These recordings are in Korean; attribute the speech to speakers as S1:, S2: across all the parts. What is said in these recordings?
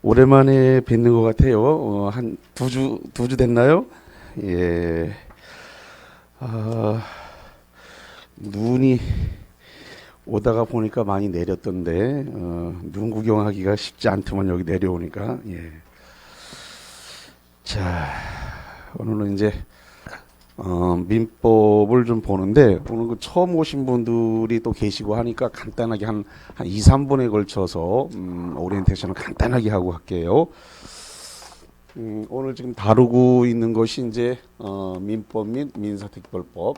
S1: 오랜만에 뵙는 것 같아요. 한 두 주 됐나요? 예. 아, 눈이 오다가 보니까 많이 내렸던데, 눈 구경하기가 쉽지 않더만 여기 내려오니까, 예. 자, 오늘은 이제, 민법을 좀 보는데, 오늘 그 처음 오신 분들이 또 계시고 하니까 간단하게 한 2, 3분에 걸쳐서, 오리엔테이션을 간단하게 하고 갈게요. 오늘 지금 다루고 있는 것이 이제 민법 및 민사특별법.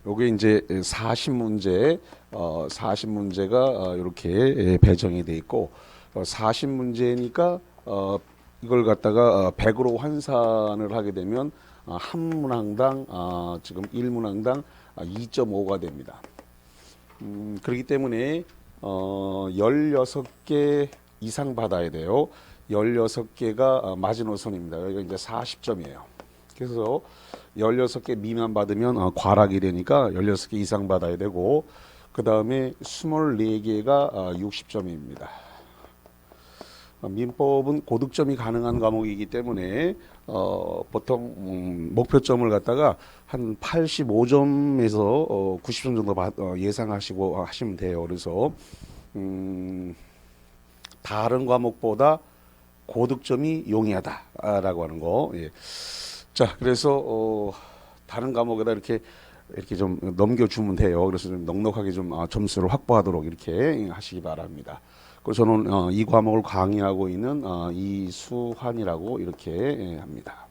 S1: 요게 이제 40문제, 40문제가 이렇게 배정이 돼 있고, 40문제니까 이걸 갖다가 100으로 환산을 하게 되면 한 문항당 지금 1문항당 2.5가 됩니다. 그렇기 때문에 16개 이상 받아야 돼요. 16개가 마지노선입니다. 여기가 이제 40점이에요. 그래서 16개 미만 받으면 과락이 되니까 16개 이상 받아야 되고, 그 다음에 24개가 60점입니다. 민법은 고득점이 가능한 과목이기 때문에 보통 목표점을 갖다가 한 85점에서 90점 정도 예상하시고 하시면 돼요. 그래서 다른 과목보다 고득점이 용이하다라고 하는 거. 예. 자, 그래서 다른 과목에다 이렇게 좀 넘겨주면 돼요. 그래서 좀 넉넉하게 좀 점수를 확보하도록 이렇게 하시기 바랍니다. 그래서 저는 이 과목을 강의하고 있는 이수환이라고 이렇게 합니다.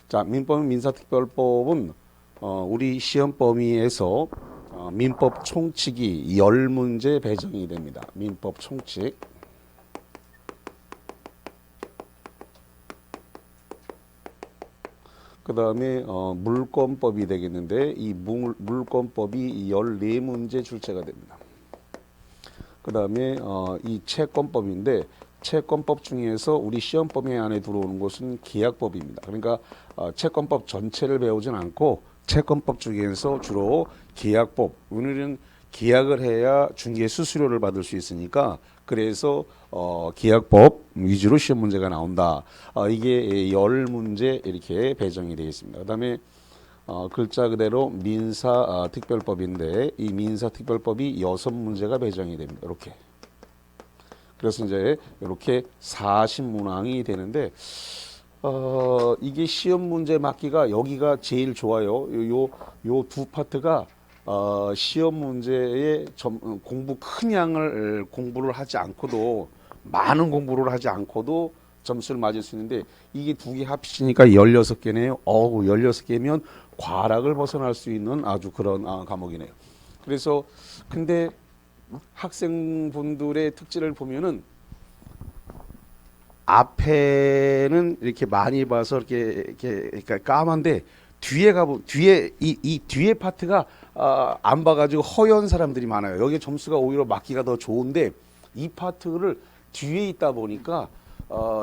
S1: 자, 민법 민사특별법은 우리 시험 범위에서 민법 총칙이 10문제 배정이 됩니다. 민법 총칙. 그 다음에 물권법이 되겠는데 이 물권법이 14문제 출제가 됩니다. 그 다음에 이 채권법인데 채권법 중에서 우리 시험 범위 안에 들어오는 것은 계약법입니다. 그러니까 채권법 전체를 배우진 않고 채권법 중에서 주로 계약법, 오늘은 계약을 해야 중개 수수료를 받을 수 있으니까 그래서 계약법 위주로 시험 문제가 나온다. 이게 10문제 이렇게 배정이 되어 있습니다. 그 다음에 글자 그대로 민사특별법인데 이 민사특별법이 6문제가 배정이 됩니다. 이렇게. 그래서 이제 이렇게 40문항이 되는데 이게 시험 문제 맞기가 여기가 제일 좋아요. 요 두 파트가 시험 문제에 공부 큰 양을 공부를 하지 않고도 많은 공부를 하지 않고도 점수를 맞을 수 있는데 이게 두 개 합치니까 16개네요. 16개면 과락을 벗어날 수 있는 아주 그런 과목이네요. 그래서 근데 학생분들의 특질을 보면은 앞에는 이렇게 많이 봐서 이렇게 그러니까 까만데 뒤에 이 뒤에 파트가 안 봐가지고 허연 사람들이 많아요. 여기 점수가 오히려 맞기가 더 좋은데 이 파트를 뒤에 있다 보니까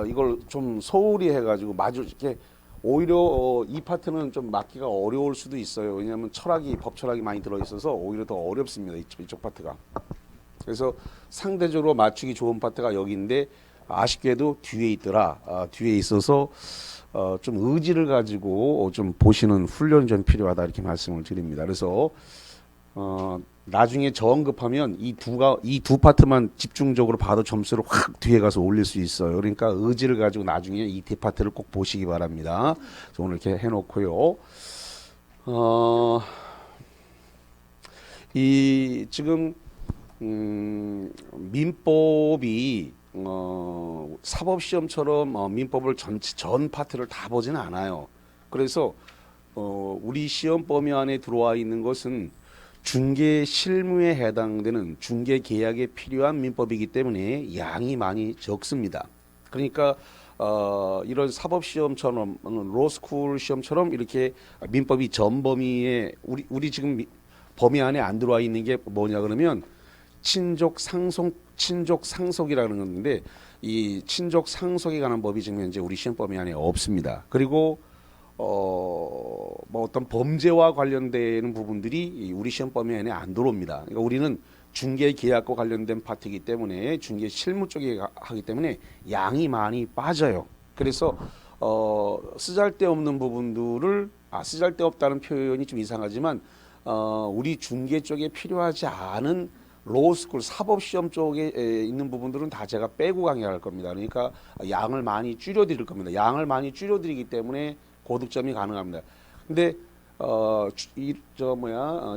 S1: 이걸 좀 소홀히 해가지고 이렇게 오히려 이 파트는 좀 맞기가 어려울 수도 있어요. 왜냐하면 법 철학이 많이 들어있어서 오히려 더 어렵습니다. 이쪽 파트가. 그래서 상대적으로 맞추기 좋은 파트가 여기인데 아쉽게도 뒤에 있더라. 뒤에 있어서 좀 의지를 가지고 좀 보시는 훈련이 좀 필요하다 이렇게 말씀을 드립니다. 그래서 나중에 저응급하면 이 두 파트만 집중적으로 봐도 점수를 확 뒤에 가서 올릴 수 있어요. 그러니까 의지를 가지고 나중에 이 뒤파트를 꼭 보시기 바랍니다. 오늘 이렇게 해놓고요. 이 지금 민법이 사법시험처럼 민법을 전 파트를 다 보지는 않아요. 그래서 우리 시험 범위 안에 들어와 있는 것은 중개 실무에 해당되는 중개 계약에 필요한 민법이기 때문에 양이 많이 적습니다. 그러니까 이런 사법시험처럼 로스쿨 시험처럼 이렇게 민법이 전 범위에 우리 지금 범위 안에 안 들어와 있는 게 뭐냐 그러면 친족 상속이라는 건데 이 친족 상속에 관한 법이 지금 현재 우리 시험 범위 안에 없습니다. 그리고 뭐 어떤 범죄와 관련되는 부분들이 우리 시험 범위 안에 안 들어옵니다. 그러니까 우리는 중개 계약과 관련된 파트이기 때문에 중개 실무 쪽에 하기 때문에 양이 많이 빠져요. 그래서 쓰잘데없는 부분들을 쓰잘데없다는 표현이 좀 이상하지만 우리 중개 쪽에 필요하지 않은 로스쿨 사법시험 쪽에 있는 부분들은 다 제가 빼고 강의할 겁니다. 그러니까 양을 많이 줄여드릴 겁니다. 양을 많이 줄여드리기 때문에 고득점이 가능합니다. 근데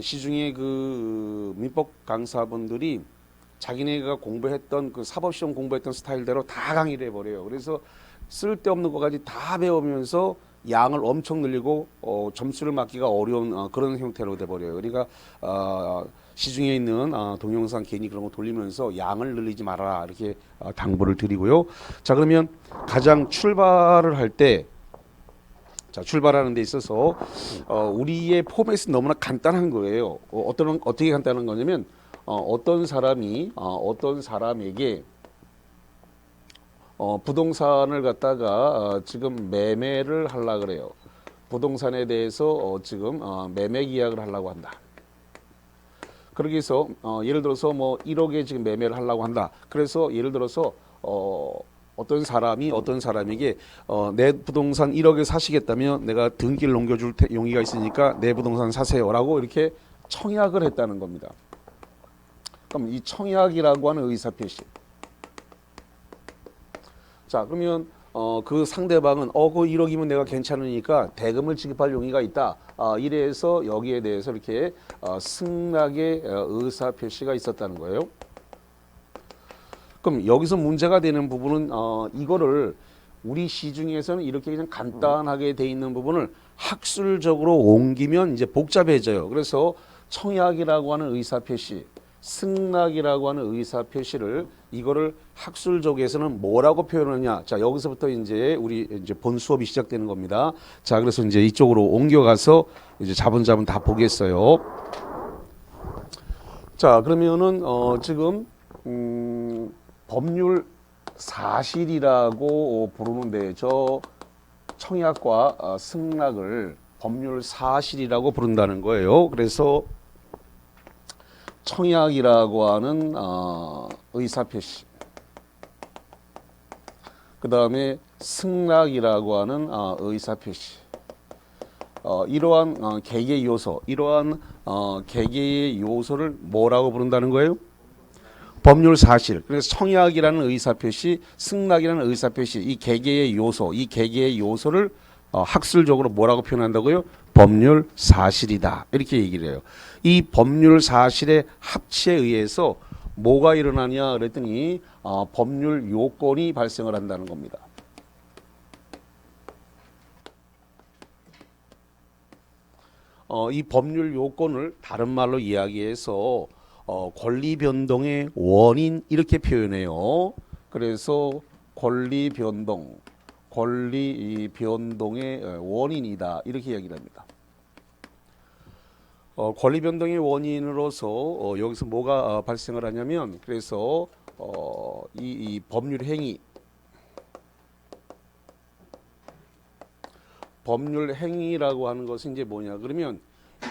S1: 시중에 그 민법 강사분들이 자기네가 공부했던 그 사법시험 공부했던 스타일대로 다 강의를 해버려요. 그래서 쓸데없는 것까지 다 배우면서 양을 엄청 늘리고 점수를 맞기가 어려운 그런 형태로 돼버려요. 그러니까 시중에 있는 동영상 괜히 그런 거 돌리면서 양을 늘리지 말아라 이렇게 당부를 드리고요. 자, 그러면 가장 출발을 할 때 출발하는 데 있어서 우리의 포맷은 너무나 간단한 거예요. 어떻게 간단한 거냐면 어떤 사람에게 부동산을 갖다가 지금 매매를 하려 그래요. 부동산에 대해서 지금 매매 계약을 하려고 한다. 그러기 위해서 예를 들어서 뭐 1억에 지금 매매를 하려고 한다. 그래서 예를 들어서 어떤 사람에게 내 부동산 1억에 사시겠다면 내가 등기를 넘겨줄 용의가 있으니까 내 부동산 사세요라고 이렇게 청약을 했다는 겁니다. 그럼 이 청약이라고 하는 의사표시. 자, 그러면 그 상대방은 그 1억이면 내가 괜찮으니까 대금을 지급할 용의가 있다. 이래서 여기에 대해서 이렇게 승낙의 의사표시가 있었다는 거예요. 그럼 여기서 문제가 되는 부분은 이거를 우리 시중에서는 이렇게 그냥 간단하게 돼 있는 부분을 학술적으로 옮기면 이제 복잡해져요. 그래서 청약이라고 하는 의사표시, 승낙이라고 하는 의사표시를 이거를 학술적에서는 뭐라고 표현하냐. 자, 여기서부터 이제 우리 이제 본 수업이 시작되는 겁니다. 자, 그래서 이제 이쪽으로 옮겨가서 이제 자분자분 다 보겠어요. 자, 그러면은 지금 법률 사실이라고 부르는데 저 청약과 승낙을 법률 사실이라고 부른다는 거예요. 그래서 청약이라고 하는 의사표시, 그 다음에 승낙이라고 하는 의사표시, 이러한 개개 요소, 이러한 개개의 요소를 뭐라고 부른다는 거예요? 법률 사실. 그래서 청약이라는 의사표시, 승낙이라는 의사표시, 이 개개의 요소, 이 개개의 요소를 학술적으로 뭐라고 표현한다고요? 법률 사실이다. 이렇게 얘기를 해요. 이 법률 사실의 합치에 의해서 뭐가 일어나냐 그랬더니 법률 요건이 발생을 한다는 겁니다. 이 법률 요건을 다른 말로 이야기해서 권리 변동의 원인 이렇게 표현해요. 그래서 권리 변동의 원인이다 이렇게 이야기를 합니다. 권리 변동의 원인으로서 여기서 뭐가 발생을 하냐면 그래서 이 법률 행위라고 하는 것은 이제 뭐냐 그러면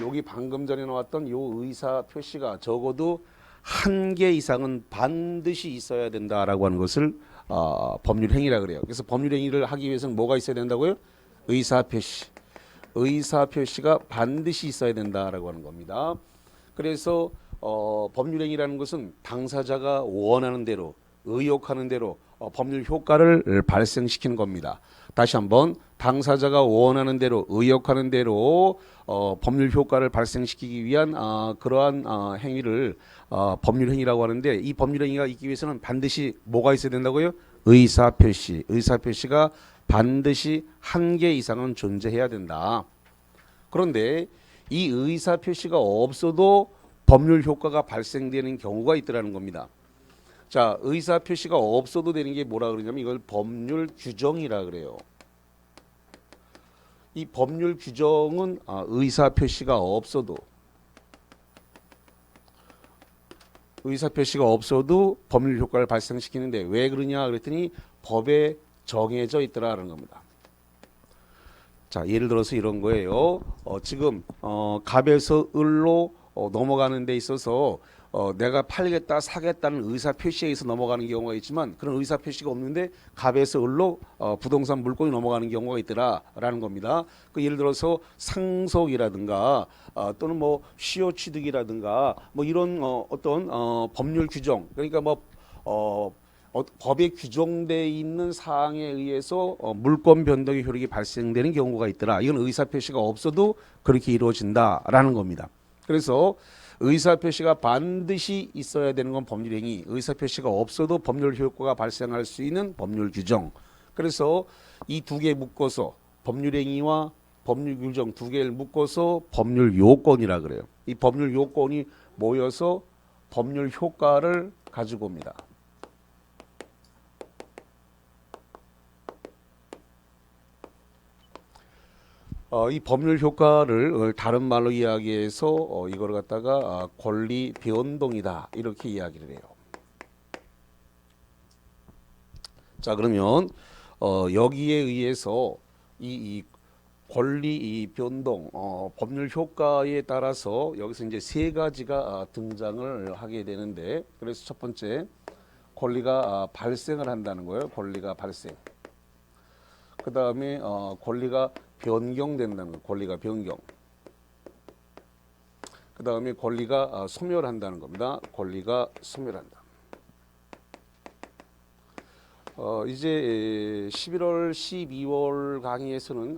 S1: 여기 방금 전에 나왔던 요 의사 표시가 적어도 한 개 이상은 반드시 있어야 된다라고 하는 것을 법률 행위라 그래요. 그래서 법률 행위를 하기 위해서는 뭐가 있어야 된다고요? 의사 표시가 반드시 있어야 된다라고 하는 겁니다. 그래서 법률 행위라는 것은 당사자가 원하는 대로 의욕하는 대로 법률 효과를 발생시키는 겁니다. 다시 한번 당사자가 원하는 대로 의욕하는 대로 법률 효과를 발생시키기 위한 그러한 행위를 법률 행위라고 하는데 이 법률 행위가 있기 위해서는 반드시 뭐가 있어야 된다고요? 의사표시가 반드시 한 개 이상은 존재해야 된다. 그런데 이 의사표시가 없어도 법률 효과가 발생되는 경우가 있더라는 겁니다. 자, 의사표시가 없어도 되는 게 뭐라 그러냐면 이걸 법률 규정이라 그래요. 이 법률 규정은 의사표시가 없어도 법률 효과를 발생시키는데 왜 그러냐 그랬더니 법에 정해져 있더라는 겁니다. 자, 예를 들어서 이런 거예요. 지금 갑에서 을로 넘어가는 데 있어서 내가 팔겠다 사겠다는 의사 표시에 의해서 넘어가는 경우가 있지만 그런 의사 표시가 없는데 갑에서 을로 부동산 물건이 넘어가는 경우가 있더라라는 겁니다. 그 예를 들어서 상속이라든가 또는 뭐 시효 취득이라든가 뭐 이런 어떤 법률 규정, 그러니까 뭐 법에 규정돼 있는 사항에 의해서 물권 변동의 효력이 발생되는 경우가 있더라. 이건 의사 표시가 없어도 그렇게 이루어진다라는 겁니다. 그래서 의사 표시가 반드시 있어야 되는 건 법률 행위, 의사 표시가 없어도 법률 효과가 발생할 수 있는 법률 규정. 그래서 이 두 개 묶어서 법률 행위와 법률 규정 두 개를 묶어서 법률 요건이라 그래요. 이 법률 요건이 모여서 법률 효과를 가지고 옵니다. 이 법률 효과를 다른 말로 이야기해서 이걸 갖다가 권리 변동이다 이렇게 이야기를 해요. 자, 그러면 여기에 의해서 이 권리 변동 법률 효과에 따라서 여기서 이제 세 가지가 등장을 하게 되는데, 그래서 첫 번째 권리가 발생을 한다는 거예요. 권리가 발생. 그 다음에 권리가 변경된다는 거, 권리가 변경. 그 다음에 권리가 소멸한다는 겁니다. 권리가 소멸한다. 이제 11월, 12월 강의에서는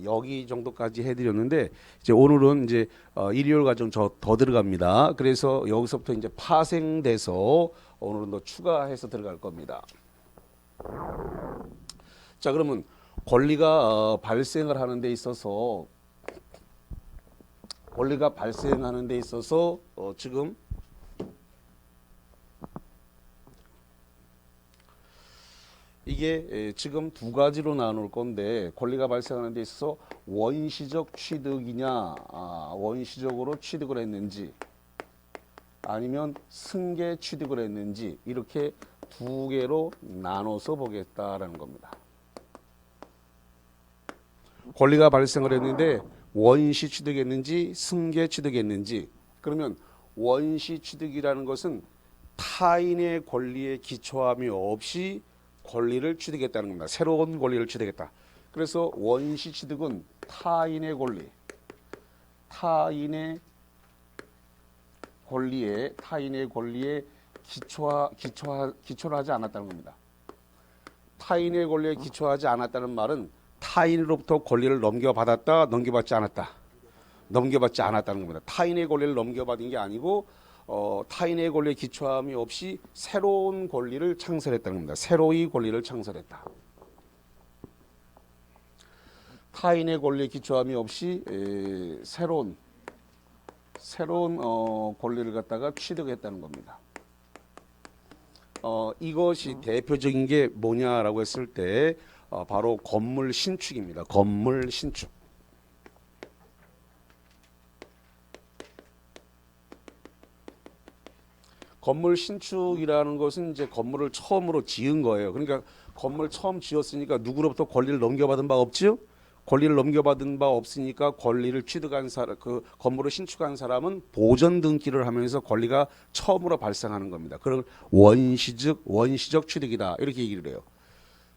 S1: 여기 정도까지 해드렸는데, 이제 오늘은 이제 일요일 과정 더 들어갑니다. 그래서 여기서부터 이제 파생돼서 오늘은 더 추가해서 들어갈 겁니다. 자, 그러면 권리가 발생을 하는 데 있어서 지금 이게 지금 두 가지로 나눌 건데, 권리가 발생하는 데 있어서 원시적 취득이냐, 원시적으로 취득을 했는지 아니면 승계 취득을 했는지, 이렇게 두 개로 나눠서 보겠다라는 겁니다. 권리가 발생을 했는데 원시 취득했는지 승계 취득했는지. 그러면 원시 취득이라는 것은 타인의 권리에 기초함이 없이 권리를 취득했다는 겁니다. 새로운 권리를 취득했다. 그래서 원시 취득은 타인의 권리에 기초를 하지 않았다는 겁니다. 타인의 권리에 기초하지 않았다는 말은 타인으로부터 권리를 넘겨받았다, 넘겨받지 않았다는 겁니다. 타인의 권리를 넘겨받은 게 아니고 타인의 권리에 기초함이 없이 새로운 권리를 창설했다는 겁니다. 새로이 권리를 창설했다. 타인의 권리에 기초함이 없이 새로운 권리를 갖다가 취득했다는 겁니다. 이것이 대표적인 게 뭐냐라고 했을 때 바로 건물 신축입니다. 건물 신축. 건물 신축이라는 것은 이제 건물을 처음으로 지은 거예요. 그러니까 건물 처음 지었으니까 누구로부터 권리를 넘겨받은 바 없지요? 권리를 넘겨받은 바 없으니까 권리를 취득한 사람, 그 건물을 신축한 사람은 보전 등기를 하면서 권리가 처음으로 발생하는 겁니다. 그걸 원시적 취득이다 이렇게 얘기를 해요.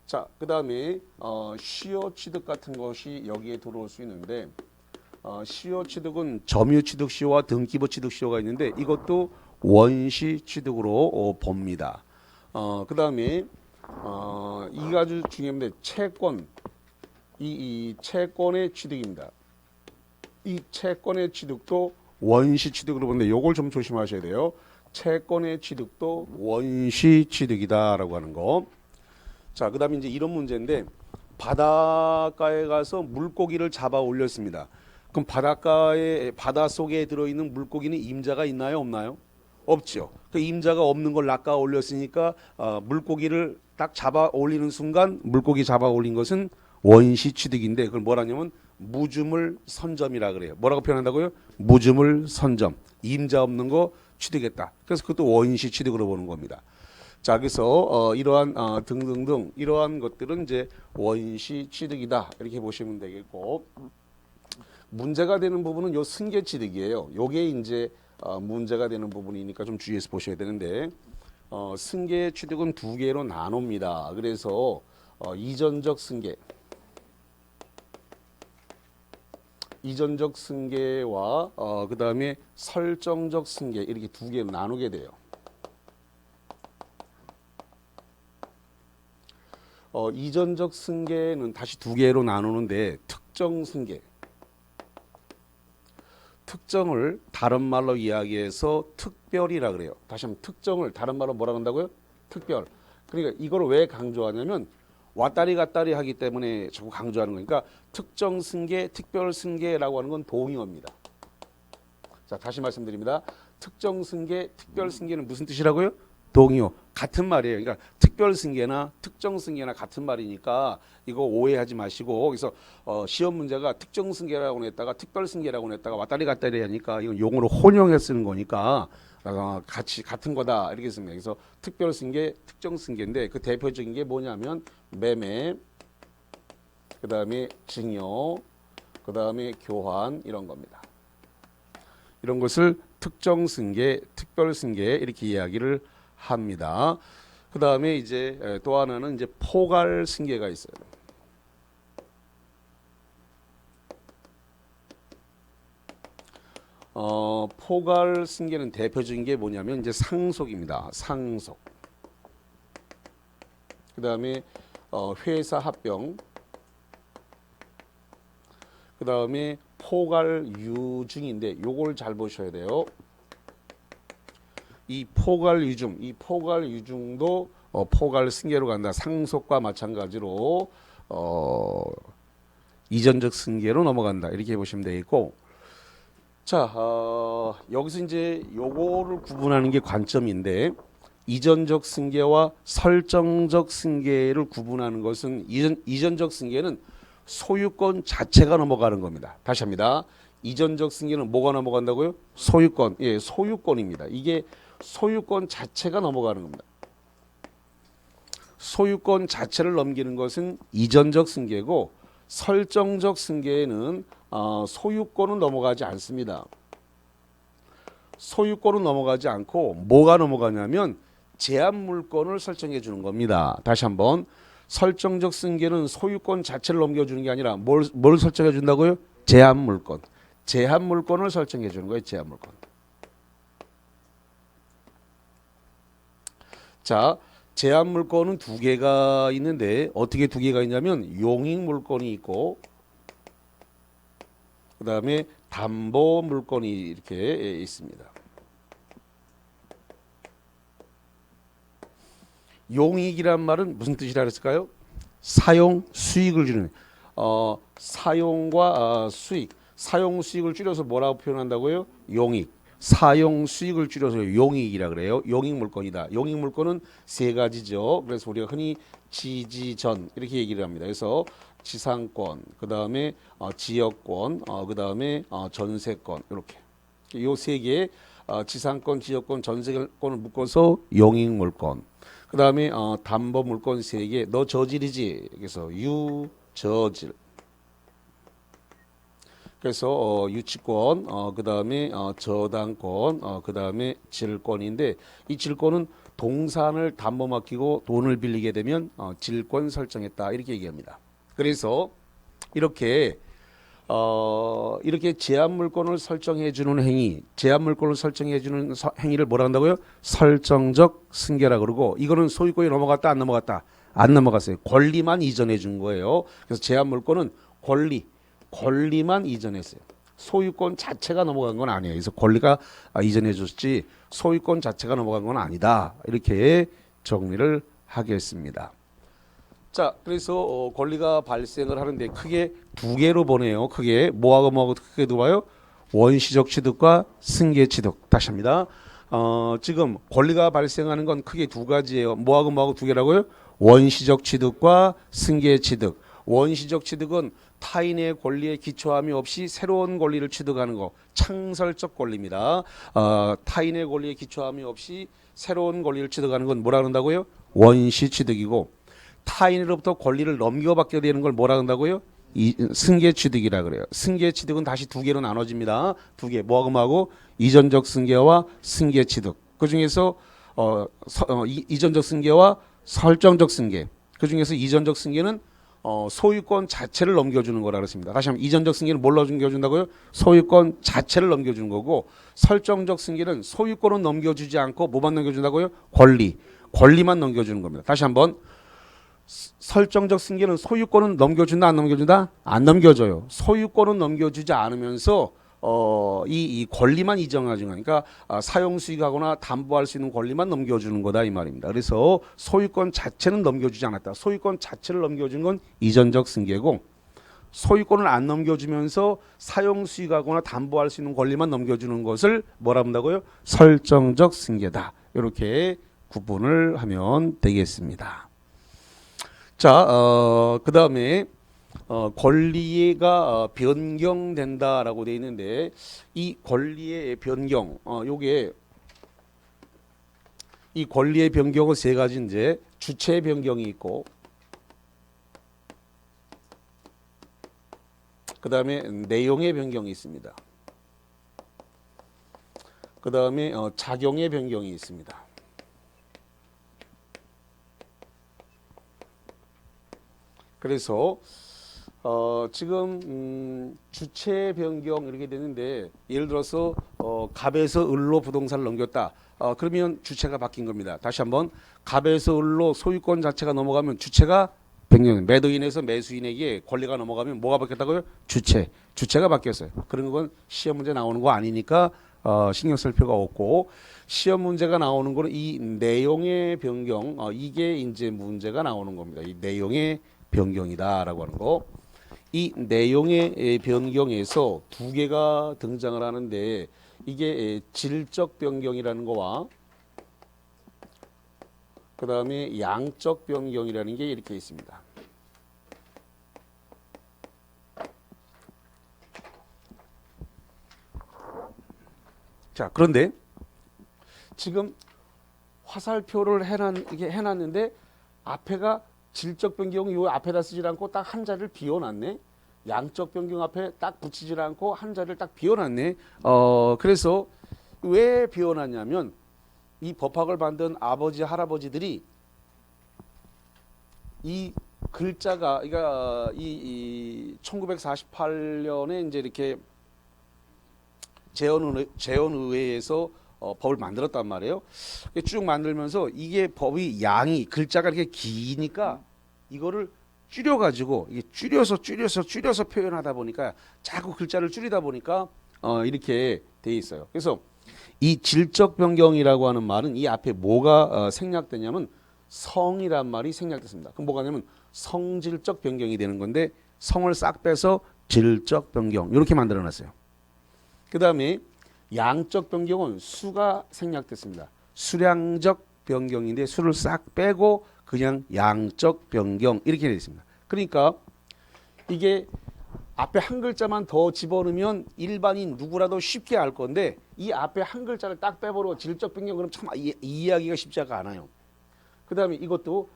S1: 자, 그 다음에 시효 취득 같은 것이 여기에 들어올 수 있는데, 시효 취득은 점유 취득 시효와 등기부 취득 시효가 있는데 이것도 원시 취득으로 봅니다. 그 다음에 이게 아주 중요한데 채권, 이 채권의 취득입니다. 이 채권의 취득도 원시 취득으로 보는데 요걸 좀 조심하셔야 돼요. 채권의 취득도 원시 취득이다라고 하는 거. 자, 그 다음에 이제 이런 문제인데, 바닷가에 가서 물고기를 잡아 올렸습니다. 그럼 바다 속에 들어있는 물고기는 임자가 있나요, 없나요? 없죠. 그 임자가 없는 걸 낚아 올렸으니까 물고기를 딱 잡아 올리는 순간 물고기 잡아 올린 것은 원시 취득인데, 그걸 뭐라냐면 무주물 선점이라 그래요. 뭐라고 표현한다고요? 무주물 선점. 임자 없는 거 취득했다. 그래서 그것도 원시 취득으로 보는 겁니다. 자, 그래서 이러한 등등등 이러한 것들은 이제 원시 취득이다 이렇게 보시면 되겠고, 문제가 되는 부분은 요 승계 취득이에요. 요게 이제 문제가 되는 부분이니까 좀 주의해서 보셔야 되는데, 승계 취득은 두 개로 나눕니다. 그래서 이전적 승계, 이전적 승계와 그 다음에 설정적 승계 이렇게 두 개로 나누게 돼요. 이전적 승계는 다시 두 개로 나누는데, 특정 승계, 특정을 다른 말로 이야기해서 특별이라 그래요. 다시 한번 특정을 다른 말로 뭐라 한다고요? 특별. 그러니까 이걸 왜 강조하냐면 왔다리 갔다리 하기 때문에 자꾸 강조하는 거니까, 특정 승계, 특별 승계라고 하는 건 동의어입니다. 자, 다시 말씀드립니다. 특정 승계, 특별 승계는 무슨 뜻이라고요? 동의어. 같은 말이에요. 그러니까 특별 승계나 특정 승계나 같은 말이니까 이거 오해하지 마시고, 그래서 시험 문제가 특정 승계라고 했다가 특별 승계라고 했다가 왔다리 갔다리 하니까 이건 용어로 혼용해 쓰는 거니까 같이 같은 거다 이렇게 씁니다. 그래서 특별 승계, 특정 승계인데 그 대표적인 게 뭐냐면 매매, 그 다음에 증여, 그 다음에 교환 이런 겁니다. 이런 것을 특정 승계, 특별 승계 이렇게 이야기를 합니다. 그 다음에 이제 또 하나는 이제 포괄 승계가 있어요. 포괄 승계는 대표적인 게 뭐냐면 이제 상속입니다. 상속. 그 다음에 회사 합병. 그 다음에 포괄 유증인데 요걸 잘 보셔야 돼요. 이 포괄 유증, 이 포괄 유증도 포괄 승계로 간다. 상속과 마찬가지로 이전적 승계로 넘어간다. 이렇게 보시면 되겠고, 자, 여기서 이제 요거를 구분하는 게 관점인데, 이전적 승계와 설정적 승계를 구분하는 것은 이전적 승계는 소유권 자체가 넘어가는 겁니다. 다시 합니다. 이전적 승계는 뭐가 넘어간다고요? 소유권. 예, 소유권입니다. 이게 소유권 자체가 넘어가는 겁니다. 소유권 자체를 넘기는 것은 이전적 승계고, 설정적 승계에는 소유권은 넘어가지 않습니다. 소유권은 넘어가지 않고 뭐가 넘어가냐면 제한물권을 설정해 주는 겁니다. 다시 한번, 설정적 승계는 소유권 자체를 넘겨주는 게 아니라 뭘 설정해 준다고요? 제한물권. 제한물권을 설정해 주는 거예요. 제한물권. 자, 제한물권은 두 개가 있는데 어떻게 두 개가 있냐면 용익물권이 있고 그 다음에 담보물권이 이렇게 있습니다. 용익이란 말은 무슨 뜻이라 그랬을까요? 사용 수익을 주는, 사용과 수익, 사용 수익을 줄여서 뭐라고 표현한다고요? 용익. 사용 수익을 줄여서 용익이라 그래요. 용익 물건이다. 용익 물건은 세 가지죠. 그래서 우리가 흔히 지지전 이렇게 얘기를 합니다. 그래서 지상권, 그 다음에 지역권, 그 다음에 전세권 이렇게 요 세 개, 지상권, 지역권, 전세권을 묶어서 용익 물건. 그 다음에 담보 물건 세 개. 너 저질이지. 그래서 유저질. 그래서 유치권, 그 다음에 저당권, 그 다음에 질권인데, 이 질권은 동산을 담보 맡기고 돈을 빌리게 되면 질권 설정했다 이렇게 얘기합니다. 그래서 이렇게 제한물권을 설정해주는 행위, 제한물권을 설정해주는 행위를 뭐라 한다고요? 설정적 승계라 그러고, 이거는 소유권이 넘어갔다 안 넘어갔다? 안 넘어갔어요. 권리만 이전해 준 거예요. 그래서 제한물권은 권리만 이전했어요. 소유권 자체가 넘어간 건 아니에요. 그래서 권리가 이전해 줬지 소유권 자체가 넘어간 건 아니다. 이렇게 정리를 하겠습니다. 자, 그래서 권리가 발생을 하는데 크게 두 개로 보네요. 크게 뭐하고 크게 들어와요? 원시적 취득과 승계 취득. 다시 합니다. 지금 권리가 발생하는 건 크게 두 가지예요. 뭐하고 두 개라고요? 원시적 취득과 승계 취득. 원시적 취득은 타인의 권리에 기초함이 없이 새로운 권리를 취득하는 거 창설적 권리입니다. 타인의 권리에 기초함이 없이 새로운 권리를 취득하는 건 뭐라 그런다고요? 원시 취득이고 타인으로부터 권리를 넘겨받게 되는 걸 뭐라 그런다고요? 승계 취득이라 그래요. 승계 취득은 다시 두 개로 나눠집니다. 두 개. 뭐하고 이전적 승계와 승계 취득. 그 중에서 이전적 승계와 설정적 승계. 그 중에서 이전적 승계는 소유권 자체를 넘겨주는 거라 그랬습니다. 다시 한번 이전적 승계는 뭘 넘겨준다고요? 소유권 자체를 넘겨주는 거고 설정적 승계는 소유권은 넘겨주지 않고 뭐만 넘겨준다고요? 권리만 넘겨주는 겁니다. 다시 한번 설정적 승계는 소유권은 넘겨준다 안 넘겨준다? 안 넘겨줘요. 소유권은 넘겨주지 않으면서 이 권리만 이정하는 거니까 사용 수익하거나 담보할 수 있는 권리만 넘겨주는 거다 이 말입니다. 그래서 소유권 자체는 넘겨주지 않았다. 소유권 자체를 넘겨준 건 이전적 승계고 소유권을 안 넘겨주면서 사용 수익하거나 담보할 수 있는 권리만 넘겨주는 것을 뭐라 한다고요? 설정적 승계다. 이렇게 구분을 하면 되겠습니다. 자, 그 다음에 권리가 변경된다라고 되어 있는데 이 권리의 변경, 요게 이 권리의 변경은 세 가지인데 주체 변경이 있고 그 다음에 내용의 변경이 있습니다. 그 다음에 작용의 변경이 있습니다. 그래서 지금 주체 변경 이렇게 되는데 예를 들어서 갑에서 을로 부동산을 넘겼다. 그러면 주체가 바뀐 겁니다. 다시 한번 갑에서 을로 소유권 자체가 넘어가면 주체가 변경. 매도인에서 매수인에게 권리가 넘어가면 뭐가 바뀌었다고요? 주체가 바뀌었어요. 그런 건 시험 문제 나오는 거 아니니까 신경 쓸 필요가 없고 시험 문제가 나오는 거는 이 내용의 변경 이게 이제 문제가 나오는 겁니다. 이 내용의 변경이다라고 하는 거. 이 내용의 변경에서 두 개가 등장을 하는데 이게 질적 변경이라는 거와 그 다음에 양적 변경이라는 게 이렇게 있습니다. 자, 그런데 지금 화살표를 해놨는데 앞에가 질적 변경은 요 앞에다 쓰질 않고 딱 한 자리를 비워놨네. 양적 변경 앞에 딱 붙이질 않고 한 자리를 딱 비워놨네. 그래서 왜 비워놨냐면 이 법학을 만든 아버지 할아버지들이 이 글자가 그러니까 이 1948년에 이제 이렇게 재헌의회에서 법을 만들었단 말이에요. 쭉 만들면서 이게 법이 양이 글자가 이렇게 기니까 이거를 줄여가지고 이게 줄여서 표현하다 보니까 자꾸 글자를 줄이다 보니까 이렇게 돼 있어요. 그래서 이 질적 변경이라고 하는 말은 이 앞에 뭐가 생략되냐면 성이란 말이 생략됐습니다. 그럼 뭐가 되냐면 성질적 변경이 되는 건데 성을 싹 빼서 질적 변경 이렇게 만들어놨어요. 그 다음에 양적 변경은 수가 생략됐습니다. 수량적 변경인데 수를 싹 빼고 그냥 양적 변경 이렇게 되어 있습니다. 그러니까 이게 앞에 한 글자만 더 집어넣으면 일반인 누구라도 쉽게 알 건데 이 앞에 한 글자를 딱 빼버려 질적 변경 그럼 참 이해하기가 쉽지가 않아요. 그 다음에 이것도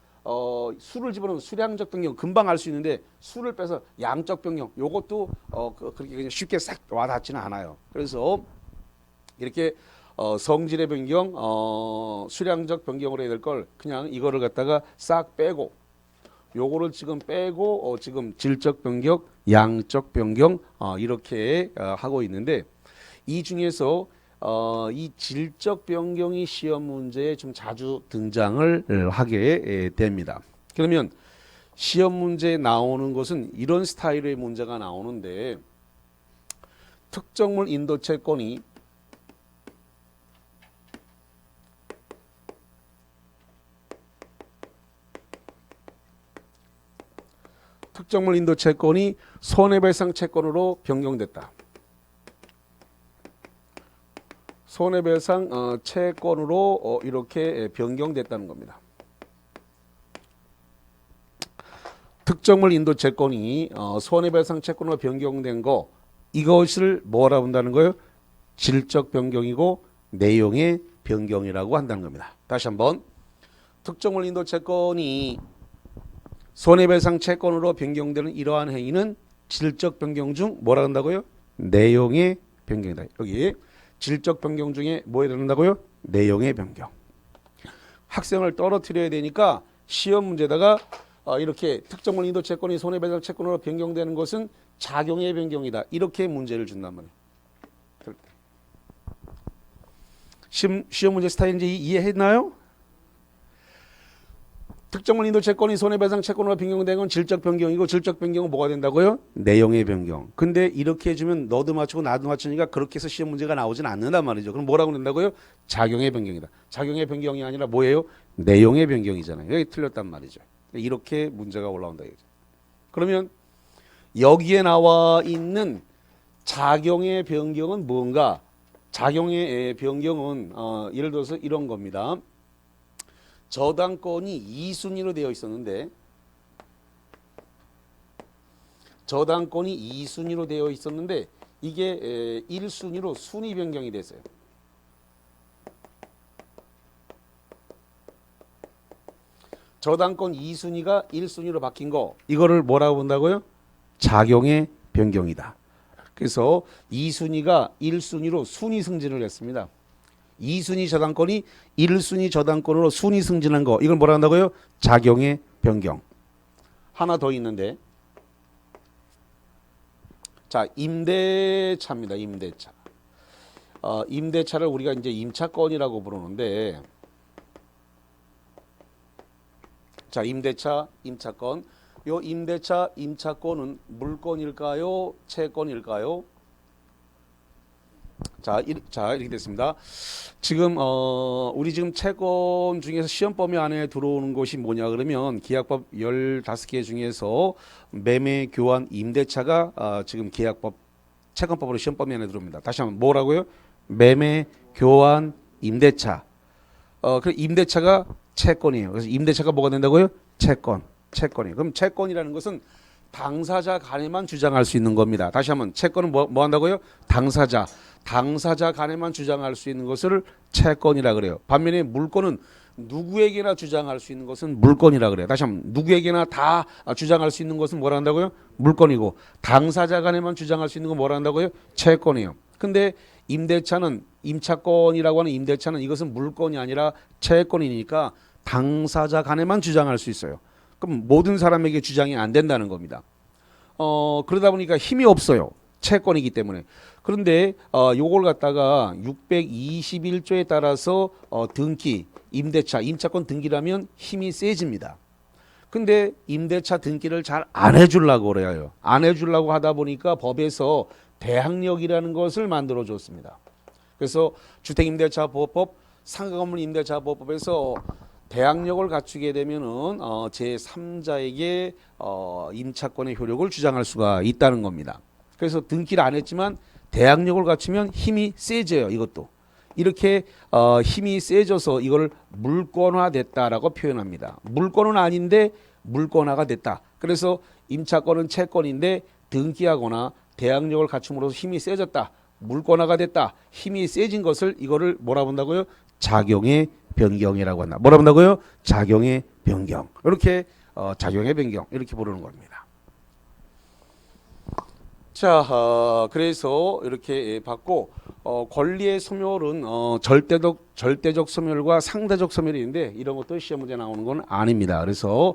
S1: 수를 집어넣으면 수량적 변경 금방 알 수 있는데 수를 빼서 양적 변경 요것도 그렇게 그냥 쉽게 싹 와닿지는 않아요. 그래서 이렇게 성질의 변경, 수량적 변경으로 해야 될 걸 그냥 이거를 갖다가 싹 빼고 요거를 지금 빼고 지금 질적 변경, 양적 변경 이렇게 하고 있는데 이 중에서 이 질적 변경이 시험 문제에 좀 자주 등장을 하게 됩니다. 그러면 시험 문제에 나오는 것은 이런 스타일의 문제가 나오는데 특정물 인도채권이 특정물 인도 채권이 손해배상 채권으로 변경됐다. 손해배상 채권으로 이렇게 변경됐다는 겁니다. 특정물 인도 채권이 손해배상 채권으로 변경된 거 이것을 뭐라 본다는 거예요? 질적 변경이고 내용의 변경이라고 한다는 겁니다. 다시 한번 특정물 인도 채권이 손해배상 채권으로 변경되는 이러한 행위는 질적 변경 중 뭐라 한다고요? 내용의 변경이다. 여기 질적 변경 중에 뭐에 들어간다고요? 내용의 변경. 학생을 떨어뜨려야 되니까 시험 문제다가 이렇게 특정물 인도 채권이 손해배상 채권으로 변경되는 것은 작용의 변경이다. 이렇게 문제를 준단 말이에요. 시험 문제 스타일인지 이해했나요? 특정물 인도 채권이 손해배상 채권으로 변경된 건 질적 변경이고 질적 변경은 뭐가 된다고요? 내용의 변경. 근데 이렇게 해주면 너도 맞추고 나도 맞추니까 그렇게 해서 시험 문제가 나오진 않는단 말이죠. 그럼 뭐라고 된다고요? 작용의 변경이다. 작용의 변경이 아니라 뭐예요? 내용의 변경이잖아요. 여기 틀렸단 말이죠. 이렇게 문제가 올라온다. 그러면 여기에 나와 있는 작용의 변경은 뭔가? 작용의 변경은 예를 들어서 이런 겁니다. 저당권이 2순위로 되어 있었는데 이게 1순위로 순위 변경이 됐어요. 저당권 2순위가 1순위로 바뀐 거 이거를 뭐라고 본다고요? 작용의 변경이다. 그래서 2순위가 1순위로 순위 승진을 했습니다. 2순위 저당권이 1순위 저당권으로 순위 승진한 거 이걸 뭐라 한다고요? 작용의 변경. 하나 더 있는데 자 임대차입니다. 임대차. 임대차를 우리가 이제 임차권이라고 부르는데 자 임대차 임차권 요 임대차 임차권은 물권일까요? 채권일까요? 자 이렇게 됐습니다. 지금 우리 지금 채권 중에서 시험 범위 안에 들어오는 것이 뭐냐 그러면 계약법 15개 중에서 매매, 교환, 임대차가 지금 계약법 채권법으로 시험 범위 안에 들어옵니다. 다시 한번 뭐라고요? 매매, 교환, 임대차. 그 임대차가 채권이에요. 그래서 임대차가 뭐가 된다고요? 채권이에요. 그럼 채권이라는 것은 당사자 간에만 주장할 수 있는 겁니다. 다시 한번 채권은 뭐 한다고요? 당사자 간에만 주장할 수 있는 것을 채권이라 그래요. 반면에 물권은 누구에게나 주장할 수 있는 것은 물권이라 그래요. 다시 한번 누구에게나 다 주장할 수 있는 것은 뭐라 한다고요? 물권이고 당사자 간에만 주장할 수 있는 건 뭐라 한다고요? 채권이에요. 근데 임대차는 임차권이라고 하는 임대차는 이것은 물권이 아니라 채권이니까 당사자 간에만 주장할 수 있어요. 그럼 모든 사람에게 주장이 안 된다는 겁니다. 그러다 보니까 힘이 없어요. 채권이기 때문에. 그런데 요걸 갖다가 621조에 따라서 등기, 임대차, 임차권 등기라면 힘이 세집니다. 근데 임대차 등기를 잘 안 해주려고 그래요. 안 해주려고 하다 보니까 법에서 대항력이라는 것을 만들어 줬습니다. 그래서 주택임대차보호법, 상가건물임대차보호법에서 대항력을 갖추게 되면은 제3자에게 임차권의 효력을 주장할 수가 있다는 겁니다. 그래서 등기를 안 했지만 대항력을 갖추면 힘이 세져요. 이것도 이렇게 힘이 세져서 이걸 물권화됐다라고 표현합니다. 물권은 아닌데 물권화가 됐다. 그래서 임차권은 채권인데 등기하거나 대항력을 갖춤으로써 힘이 세졌다. 물권화가 됐다. 힘이 세진 것을 이거를 뭐라 본다고요? 작용의 변경이라고 한다. 뭐라 본다고요? 작용의 변경. 이렇게 작용의 변경 이렇게 부르는 겁니다. 자, 그래서 이렇게 받고 권리의 소멸은 절대적 소멸과 상대적 소멸이 있는데 이런 것도 시험 문제 나오는 건 아닙니다. 그래서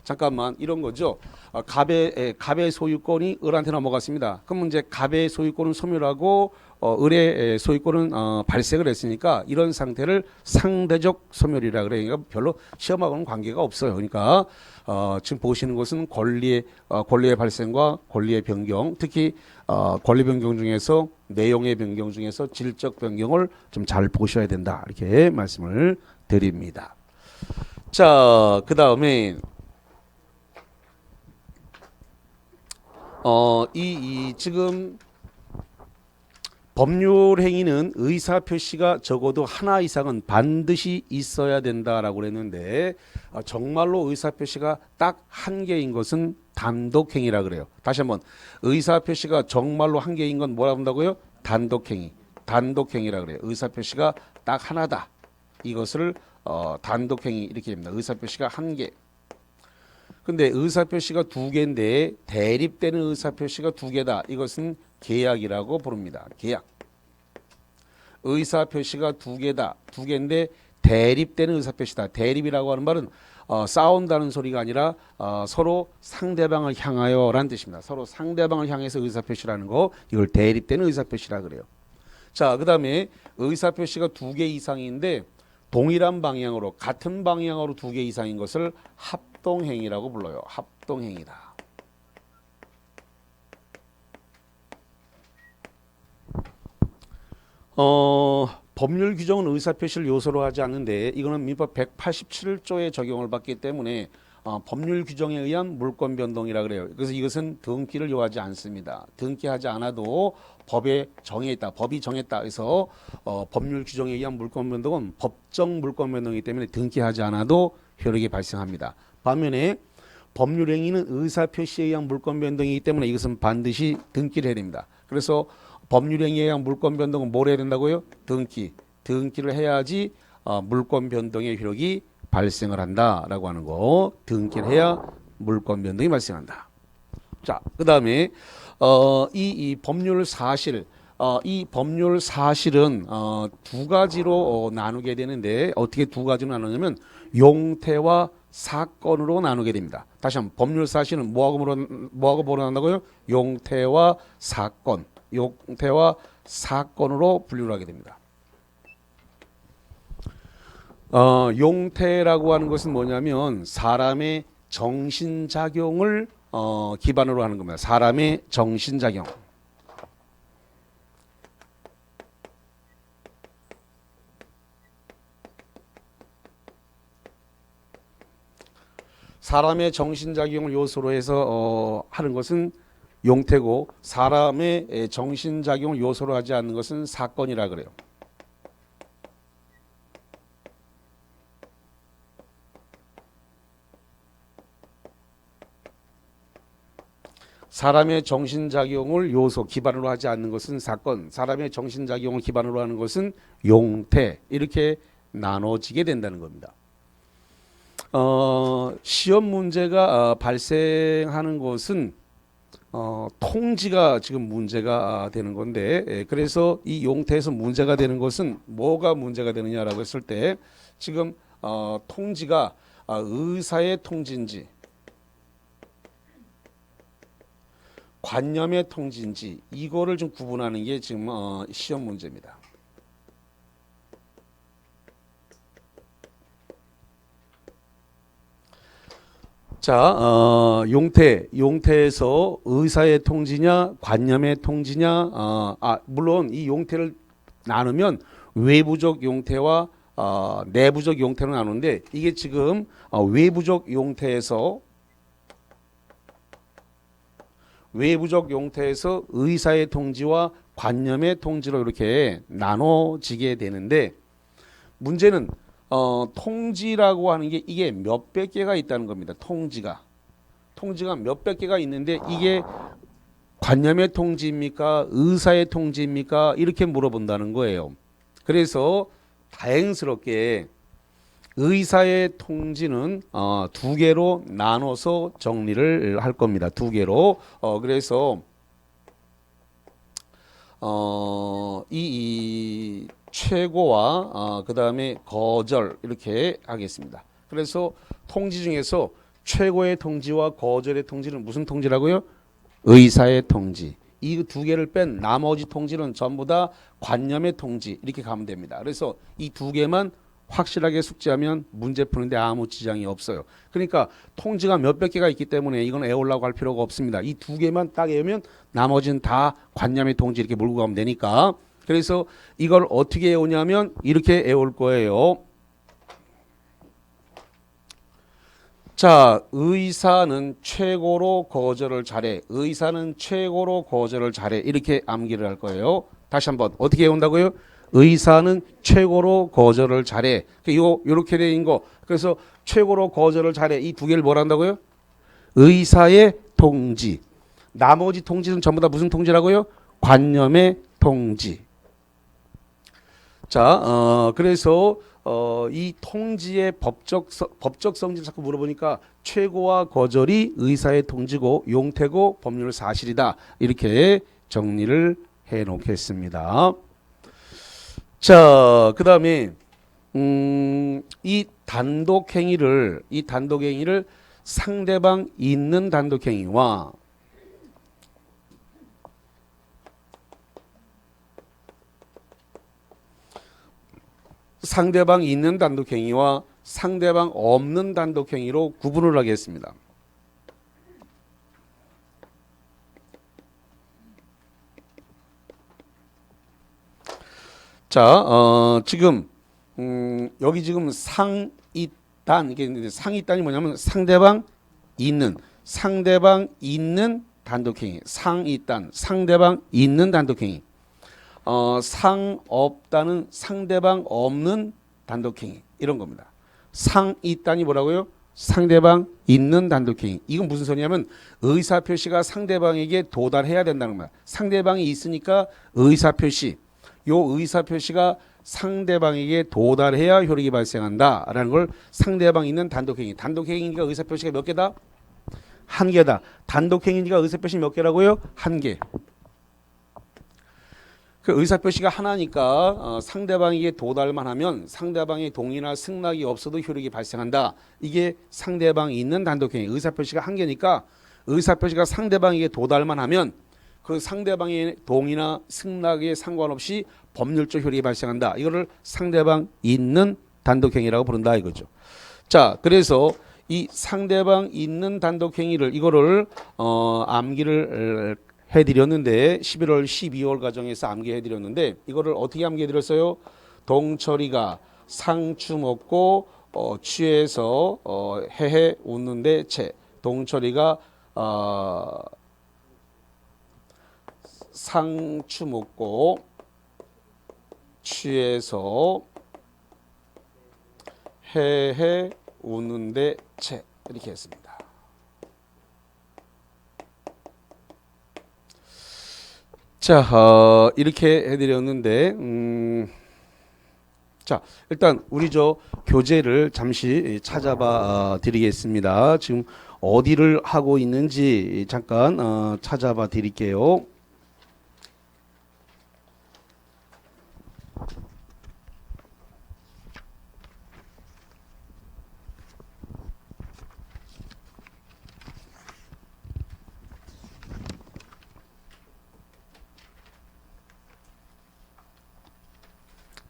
S1: 잠깐만 이런 거죠. 갑의 소유권이 을한테 넘어갔습니다. 그럼 이제 갑의 소유권은 소멸하고 을의 소유권은 발생을 했으니까 이런 상태를 상대적 소멸이라 그래요. 그러니까 별로 시험하고는 관계가 없어요. 그러니까 지금 보시는 것은 권리의 발생과 권리의 변경, 특히 권리 변경 중에서 내용의 변경 중에서 질적 변경을 좀 잘 보셔야 된다. 이렇게 말씀을 드립니다. 자, 그 다음에 지금 법률 행위는 의사 표시가 적어도 하나 이상은 반드시 있어야 된다라고 그랬는데 정말로 의사 표시가 딱 한 개인 것은 단독 행위라 그래요. 다시 한번 의사 표시가 정말로 한 개인 건 뭐라 한다고요? 단독 행위. 단독 행위라 그래요. 의사 표시가 딱 하나다. 이것을 단독 행위 이렇게 됩니다. 의사 표시가 한 개. 근데 의사 표시가 두 개인데 대립되는 의사 표시가 두 개다. 이것은 계약이라고 부릅니다. 계약. 의사 표시가 두 개다. 두 개인데 대립되는 의사 표시다. 대립이라고 하는 말은 싸운다는 소리가 아니라 서로 상대방을 향하여라는 뜻입니다. 서로 상대방을 향해서 의사 표시라는 거, 이걸 대립되는 의사 표시라 그래요. 자, 그다음에 의사 표시가 두 개 이상인데 동일한 방향으로 같은 방향으로 두 개 이상인 것을 합동행위라고 불러요. 합동행위다. 법률 규정은 의사표시를 요소로 하지 않는데 이거는 민법 187조에 적용을 받기 때문에 법률 규정에 의한 물권 변동이라 그래요. 그래서 이것은 등기를 요하지 않습니다. 등기하지 않아도 법에 정해 있다. 법이 정했다. 그래서 법률 규정에 의한 물권 변동은 법정 물권 변동이기 때문에 등기하지 않아도 효력이 발생합니다. 반면에 법률 행위는 의사표시에 의한 물권 변동이기 때문에 이것은 반드시 등기를 해야 됩니다. 그래서 법률 행위에 의한 물권 변동은 뭘 해야 된다고요? 등기를 해야지 물권 변동의 효력이 발생을 한다라고 하는 거. 등기를 해야 물권 변동이 발생한다. 자, 그다음에 이 법률 사실, 이 법률 사실은 두 가지로 나누게 되는데 어떻게 두 가지로 나누냐면 용태와 사건으로 나누게 됩니다. 다시 한번 법률 사실은 뭐하고 보완한다고요? 용태와 사건, 용태와 사건으로 분류를 하게 됩니다. 용태라고 하는 것은 뭐냐면 사람의 정신작용을 기반으로 하는 겁니다. 사람의 정신작용. 사람의 정신작용을 요소로 해서 하는 것은 용태고 사람의 정신작용을 요소로 하지 않는 것은 사건이라 그래요. 사람의 정신작용을 요소 기반으로 하지 않는 것은 사건, 사람의 정신작용을 기반으로 하는 것은 용태, 이렇게 나눠지게 된다는 겁니다. 시험 문제가 발생하는 것은 통지가 지금 문제가 되는 건데, 그래서 이 용태에서 문제가 되는 것은 뭐가 문제가 되느냐라고 했을 때 지금 통지가 의사의 통지인지 관념의 통지인지 이거를 좀 구분하는 게 지금 시험 문제입니다. 자, 용태에서 의사의 통지냐 관념의 통지냐, 물론 이 용태를 나누면 외부적 용태와 내부적 용태로 나누는데 이게 지금 외부적 용태에서 의사의 통지와 관념의 통지로 이렇게 나눠지게 되는데 문제는 통지라고 하는 게 이게 몇백 개가 있다는 겁니다. 통지가 몇백 개가 있는데 이게 관념의 통지입니까? 의사의 통지입니까? 이렇게 물어본다는 거예요. 그래서 다행스럽게 의사의 통지는 두 개로 나눠서 정리를 할 겁니다. 두 개로. 그래서 이 최고와 그 다음에 거절 이렇게 하겠습니다. 그래서 통지 중에서 최고의 통지와 거절의 통지는 무슨 통지라고요? 의사의 통지. 이 두 개를 뺀 나머지 통지는 전부 다 관념의 통지 이렇게 가면 됩니다. 그래서 이 두 개만 확실하게 숙지하면 문제 푸는데 아무 지장이 없어요. 그러니까 통지가 몇백 개가 있기 때문에 이건 애우려고 할 필요가 없습니다. 이 두 개만 딱 외우면 나머지는 다 관념의 통지 이렇게 몰고 가면 되니까. 그래서 이걸 어떻게 외우냐면 이렇게 외울 거예요. 자, 의사는 최고로 거절을 잘해. 의사는 최고로 거절을 잘해. 이렇게 암기를 할 거예요. 다시 한번 어떻게 해온다고요? 의사는 최고로 거절을 잘해. 이거 요렇게 된 거. 그래서 최고로 거절을 잘해. 이 두 개를 뭘 한다고요? 의사의 통지. 나머지 통지는 전부 다 무슨 통지라고요? 관념의 통지. 자, 그래서 이 통지의 법적 성질을 자꾸 물어보니까 최고와 거절이 의사의 통지고 용태고 법률 사실이다. 이렇게 정리를 해 놓겠습니다. 자, 그 다음에 이 단독행위를 상대방 있는 단독행위와 상대방 있는 단독행위와 상대방 없는 단독행위로 구분을 하겠습니다. 자, 지금 여기 지금 상이단, 이게 상이단이 뭐냐면 상대방 있는 단독행위, 상이단, 상대방 있는 단독행위. 상없다는 상대방 없는 단독행위, 이런 겁니다. 상이단이 뭐라고요? 상대방 있는 단독행위. 이건 무슨 소리냐면 의사표시가 상대방에게 도달해야 된다는 거야. 상대방이 있으니까 의사표시, 요 의사표시가 상대방에게 도달해야 효력이 발생한다라는 걸 상대방 있는 단독행위. 단독행위니까 의사표시가 몇 개다? 한 개다. 단독행위니까 의사표시 몇 개라고요? 한 개. 그 의사표시가 하나니까 상대방에게 도달만 하면 상대방의 동의나 승낙이 없어도 효력이 발생한다. 이게 상대방이 있는 단독행위. 의사표시가 한 개니까 의사표시가 상대방에게 도달만 하면 그 상대방의 동의나 승낙에 상관없이 법률적 효력이 발생한다. 이거를 상대방 있는 단독행위라고 부른다 이거죠. 자, 그래서 이 상대방 있는 단독행위를 이거를 암기를 해드렸는데 11월 12월 과정에서 암기해드렸는데 이거를 어떻게 암기해드렸어요? 동철이가 상추 먹고 취해서 헤헤 웃는데 채. 동철이가 상추 먹고 취해서 헤헤 웃는데 채. 이렇게 했습니다. 자, 이렇게 해드렸는데, 자, 일단 우리 저 교재를 잠시 찾아봐 드리겠습니다. 지금 어디를 하고 있는지 잠깐 찾아봐 드릴게요.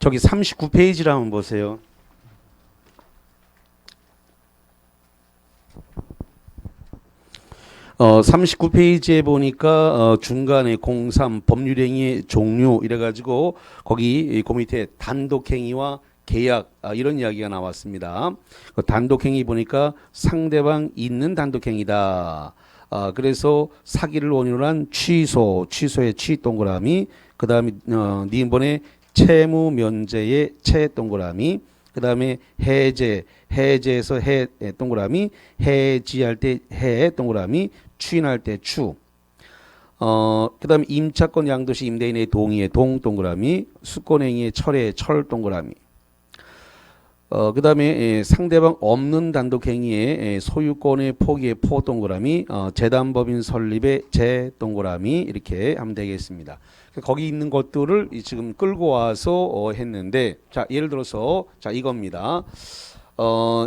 S1: 저기 39페이지를 한번 보세요. 어, 39페이지에 보니까 중간에 03 법률행위의 종류 이래가지고 거기 그 밑에 단독행위와 계약 이런 이야기가 나왔습니다. 그 단독행위 보니까 상대방 있는 단독행위다. 그래서 사기를 원인으로 한 취소의 취 동그라미, 그 다음에 니은번에 채무 면제의 채 동그라미, 그 다음에 해제에서 해 동그라미, 해지할 때 해 동그라미, 추인할 때 추. 그 다음에 임차권 양도시 임대인의 동의의 동 동그라미, 수권행위의 철 동그라미. 그 다음에 상대방 없는 단독행위의 소유권의 포기의 포 동그라미, 재단법인 설립의 재 동그라미 이렇게 하면 되겠습니다. 거기 있는 것들을 지금 끌고 와서 했는데, 자, 예를 들어서, 자, 이겁니다.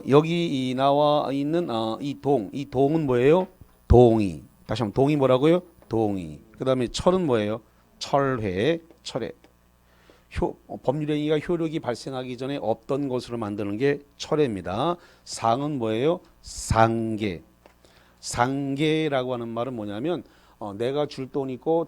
S1: 여기 나와 있는 이 동은 뭐예요? 동의. 다시 한번 동의 뭐라고요? 동의. 그 다음에 철은 뭐예요? 철회. 법률행위가 효력이 발생하기 전에 없던 것으로 만드는 게 철회입니다. 상은 뭐예요? 상계라고 하는 말은 뭐냐면 내가 줄 돈이 있고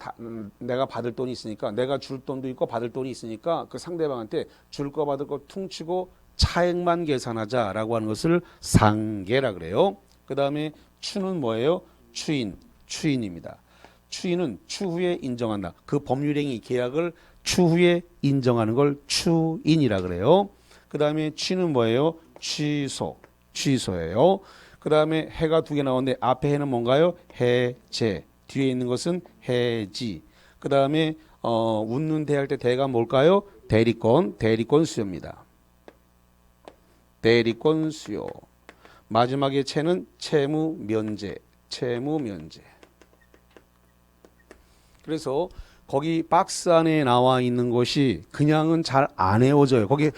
S1: 내가 받을 돈이 있으니까 내가 줄 돈도 있고 받을 돈이 있으니까 그 상대방한테 줄 거 받을 거 퉁치고 차액만 계산하자라고 하는 것을 상계라 그래요. 그 다음에 추는 뭐예요? 추인입니다. 추인은 추후에 인정한다. 그 법률행위 계약을 추후에 인정하는 걸 추인이라 그래요. 그 다음에 취는 뭐예요? 취소예요. 그 다음에 해가 두 개 나오는데 앞에 해는 뭔가요? 해제. 뒤에 있는 것은 해지. 그 다음에 웃는 대 할 때 대가 뭘까요? 대리권 수요입니다. 대리권 수요. 마지막에 채는 채무 면제. 그래서 거기 박스 안에 나와 있는 것이 그냥은 잘 안 외워져요. 거기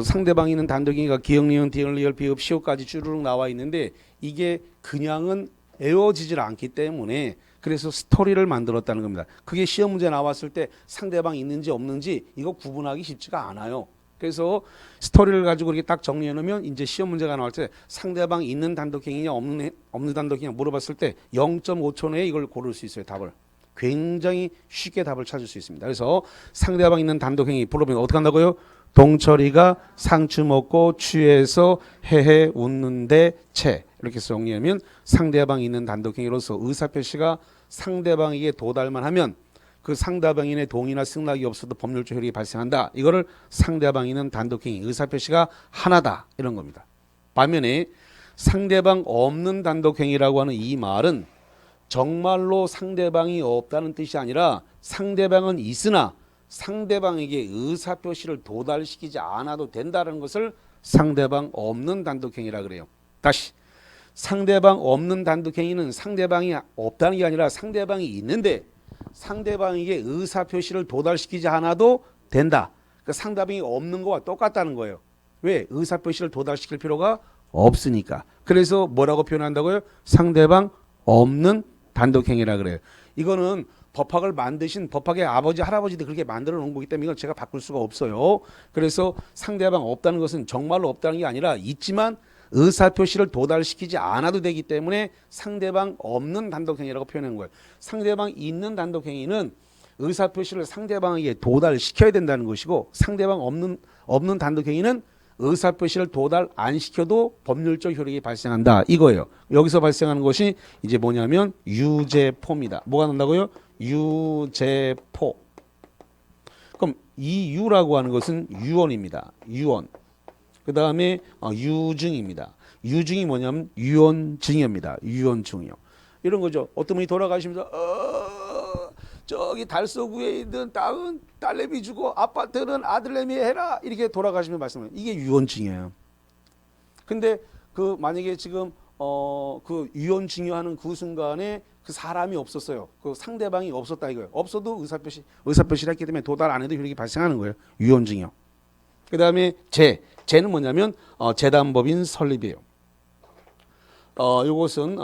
S1: 상대방이 있는 단독이니까 기역, 니은, 디귿, 리을, 비읍, 시옷까지 쭈루룩 나와 있는데 이게 그냥은 외워지질 않기 때문에 그래서 스토리를 만들었다는 겁니다. 그게 시험 문제 나왔을 때 상대방이 있는지 없는지 이거 구분하기 쉽지가 않아요. 그래서 스토리를 가지고 이렇게 딱 정리해 놓으면 이제 시험 문제가 나올 때 상대방이 있는 단독행위냐 없는 단독행위냐 물어봤을 때 0.5초 내에 이걸 고를 수 있어요. 답을. 굉장히 쉽게 답을 찾을 수 있습니다. 그래서 상대방 있는 단독행위 물어보면 어떻게 한다고요? 동철이가 상추 먹고 취해서 헤헤 웃는데 채 이렇게 정리하면 상대방 있는 단독행위로서 의사표시가 상대방에게 도달만 하면 그 상대방인의 동의나 승낙이 없어도 법률적 효력이 발생한다. 이거를 상대방 있는 단독행위 의사표시가 하나다 이런 겁니다. 반면에 상대방 없는 단독행위라고 하는 이 말은 정말로 상대방이 없다는 뜻이 아니라 상대방은 있으나 상대방에게 의사표시를 도달시키지 않아도 된다는 것을 상대방 없는 단독행위라 그래요. 다시 상대방 없는 단독행위는 상대방이 없다는 게 아니라 상대방이 있는데 상대방에게 의사표시를 도달시키지 않아도 된다. 그러니까 상대방이 없는 거와 똑같다는 거예요. 왜? 의사표시를 도달시킬 필요가 없으니까. 그래서 뭐라고 표현한다고요? 상대방 없는 단독행위라 그래요. 이거는 법학을 만드신 법학의 아버지 할아버지도 그렇게 만들어 놓은 거기 때문에 이걸 제가 바꿀 수가 없어요. 그래서 상대방 없다는 것은 정말로 없다는 게 아니라 있지만 의사표시를 도달시키지 않아도 되기 때문에 상대방 없는 단독행위라고 표현한 거예요. 상대방 있는 단독행위는 의사표시를 상대방에게 도달시켜야 된다는 것이고 상대방 없는 단독행위는 의사표시를 도달 안 시켜도 법률적 효력이 발생한다 이거예요. 여기서 발생하는 것이 이제 뭐냐면 유죄포입니다. 뭐가 난다고요? 유죄포. 그럼 이 유라고 하는 것은 유언입니다. 유언. 그 다음에 유증입니다. 유증이 뭐냐면 유언증여입니다. 유언증이요. 이런 거죠. 어떤 분이 돌아가시면서 저기 달서구에 있는 땅은 딸내미 주고 아파트는 아들내미 해라 이렇게 돌아가시면 말씀해요. 이게 유언증이에요. 근데 그 만약에 지금 그 유언증여하는 그 순간에 그 사람이 없었어요. 그 상대방이 없었다 이거예요. 없어도 의사표시를 했기 때문에 도달 안 해도 효력이 발생하는 거예요. 유언증여. 그 다음에 제는 뭐냐면 재단법인 설립이에요. 요것은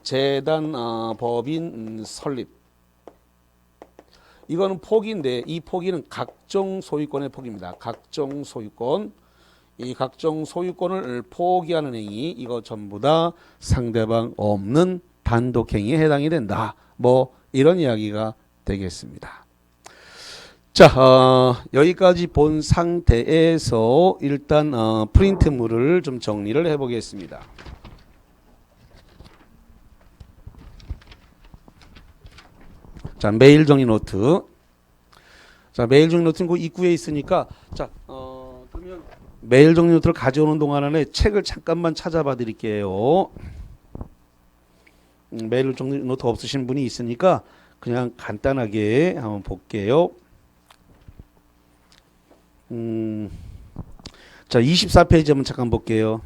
S1: 재단법인 설립. 이거는 포기인데 이 포기는 각종 소유권의 포기입니다. 각종 소유권. 이 각종 소유권을 포기하는 행위 이거 전부 다 상대방 없는 단독행위에 해당이 된다. 뭐 이런 이야기가 되겠습니다. 자, 여기까지 본 상태에서 일단 프린트물을 좀 정리를 해보겠습니다. 자, 메일 정리 노트. 자, 메일 정리 노트는 그 입구에 있으니까 자, 그러면 메일 정리 노트를 가져오는 동안 안에 책을 잠깐만 찾아봐 드릴게요. 메일 정리 노트 없으신 분이 있으니까 그냥 간단하게 한번 볼게요. 자, 24페이지 한번 잠깐 볼게요.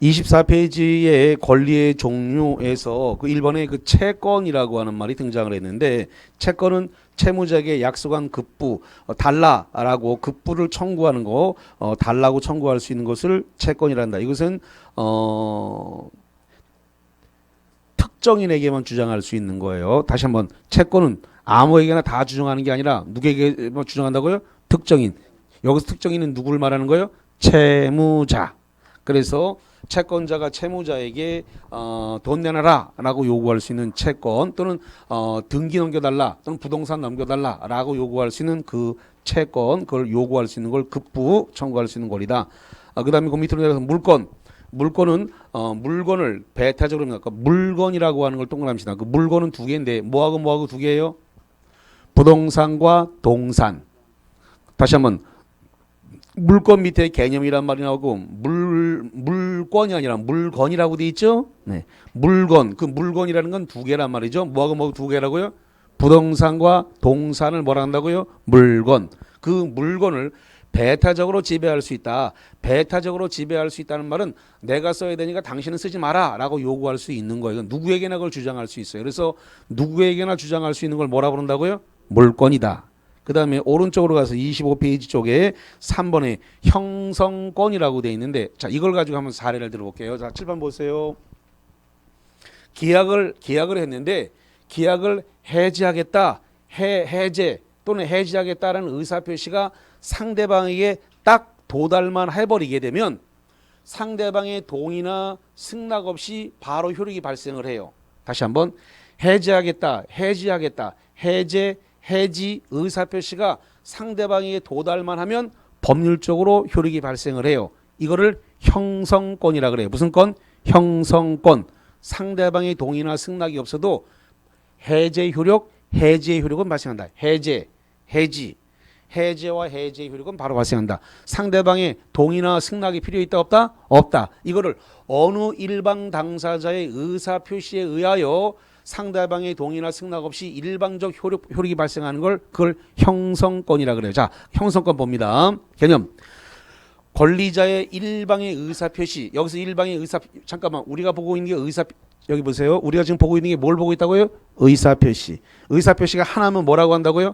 S1: 24페이지의 권리의 종류에서 그 1번에 그 채권이라고 하는 말이 등장을 했는데 채권은 채무자에게 약속한 급부 달라라고 급부를 청구하는 거 달라고 청구할 수 있는 것을 채권이란다. 이것은 특정인에게만 주장할 수 있는 거예요. 다시 한번 채권은 아무에게나 다 주장하는 게 아니라 누구에게만 주장한다고요? 특정인. 여기서 특정인은 누구를 말하는 거예요? 채무자. 그래서 채권자가 채무자에게 돈 내놔라 라고 요구할 수 있는 채권 또는 등기 넘겨달라 또는 부동산 넘겨달라 라고 요구할 수 있는 그 채권 그걸 요구할 수 있는 걸 급부 청구할 수 있는 권리다. 그 다음에 그 밑으로 내려서 물권. 물건은 물건을 배타적으로 그러니까 물건이라고 하는 걸 동그라미 치다. 그 물건은 두 개인데 뭐하고 두 개예요? 부동산과 동산. 다시 한번 물건 밑에 개념이란 말이 나오고 물건이 아니라 물건이라고 돼 있죠? 네. 물건. 그 물건이라는 건 두 개란 말이죠. 뭐하고 두 개라고요? 부동산과 동산을 뭐라 한다고요? 물건. 그 물건을 배타적으로 지배할 수 있다. 배타적으로 지배할 수 있다는 말은 내가 써야 되니까 당신은 쓰지 마라 라고 요구할 수 있는 거예요. 누구에게나 그걸 주장할 수 있어요. 그래서 누구에게나 주장할 수 있는 걸 뭐라 부른다고요? 물건이다. 그 다음에 오른쪽으로 가서 25페이지 쪽에 3번에 형성권이라고 돼 있는데 자 이걸 가지고 한번 사례를 들어볼게요. 자 7번 보세요. 계약을 했는데 계약을 해지하겠다. 해제 또는 해지하겠다라는 의사표시가 상대방에게 딱 도달만 해버리게 되면 상대방의 동의나 승낙 없이 바로 효력이 발생을 해요. 다시 한번 해지하겠다. 해지 의사표시가 상대방에게 도달만 하면 법률적으로 효력이 발생을 해요. 이거를 형성권이라 그래요. 무슨 건? 형성권. 상대방의 동의나 승낙이 없어도 해지의 효력은 발생한다. 해제와 해지의 효력은 바로 발생한다. 상대방의 동의나 승낙이 필요 있다 없다? 없다. 이거를 어느 일방 당사자의 의사표시에 의하여 상대방의 동의나 승낙 없이 일방적 효력이 발생하는 걸 그걸 형성권이라 그래요. 자, 형성권 봅니다. 개념. 권리자의 일방의 의사표시. 여기서 일방의 잠깐만 우리가 보고 있는 게 여기 보세요. 우리가 지금 보고 있는 게 뭘 보고 있다고요? 의사표시. 의사표시가 하나면 뭐라고 한다고요?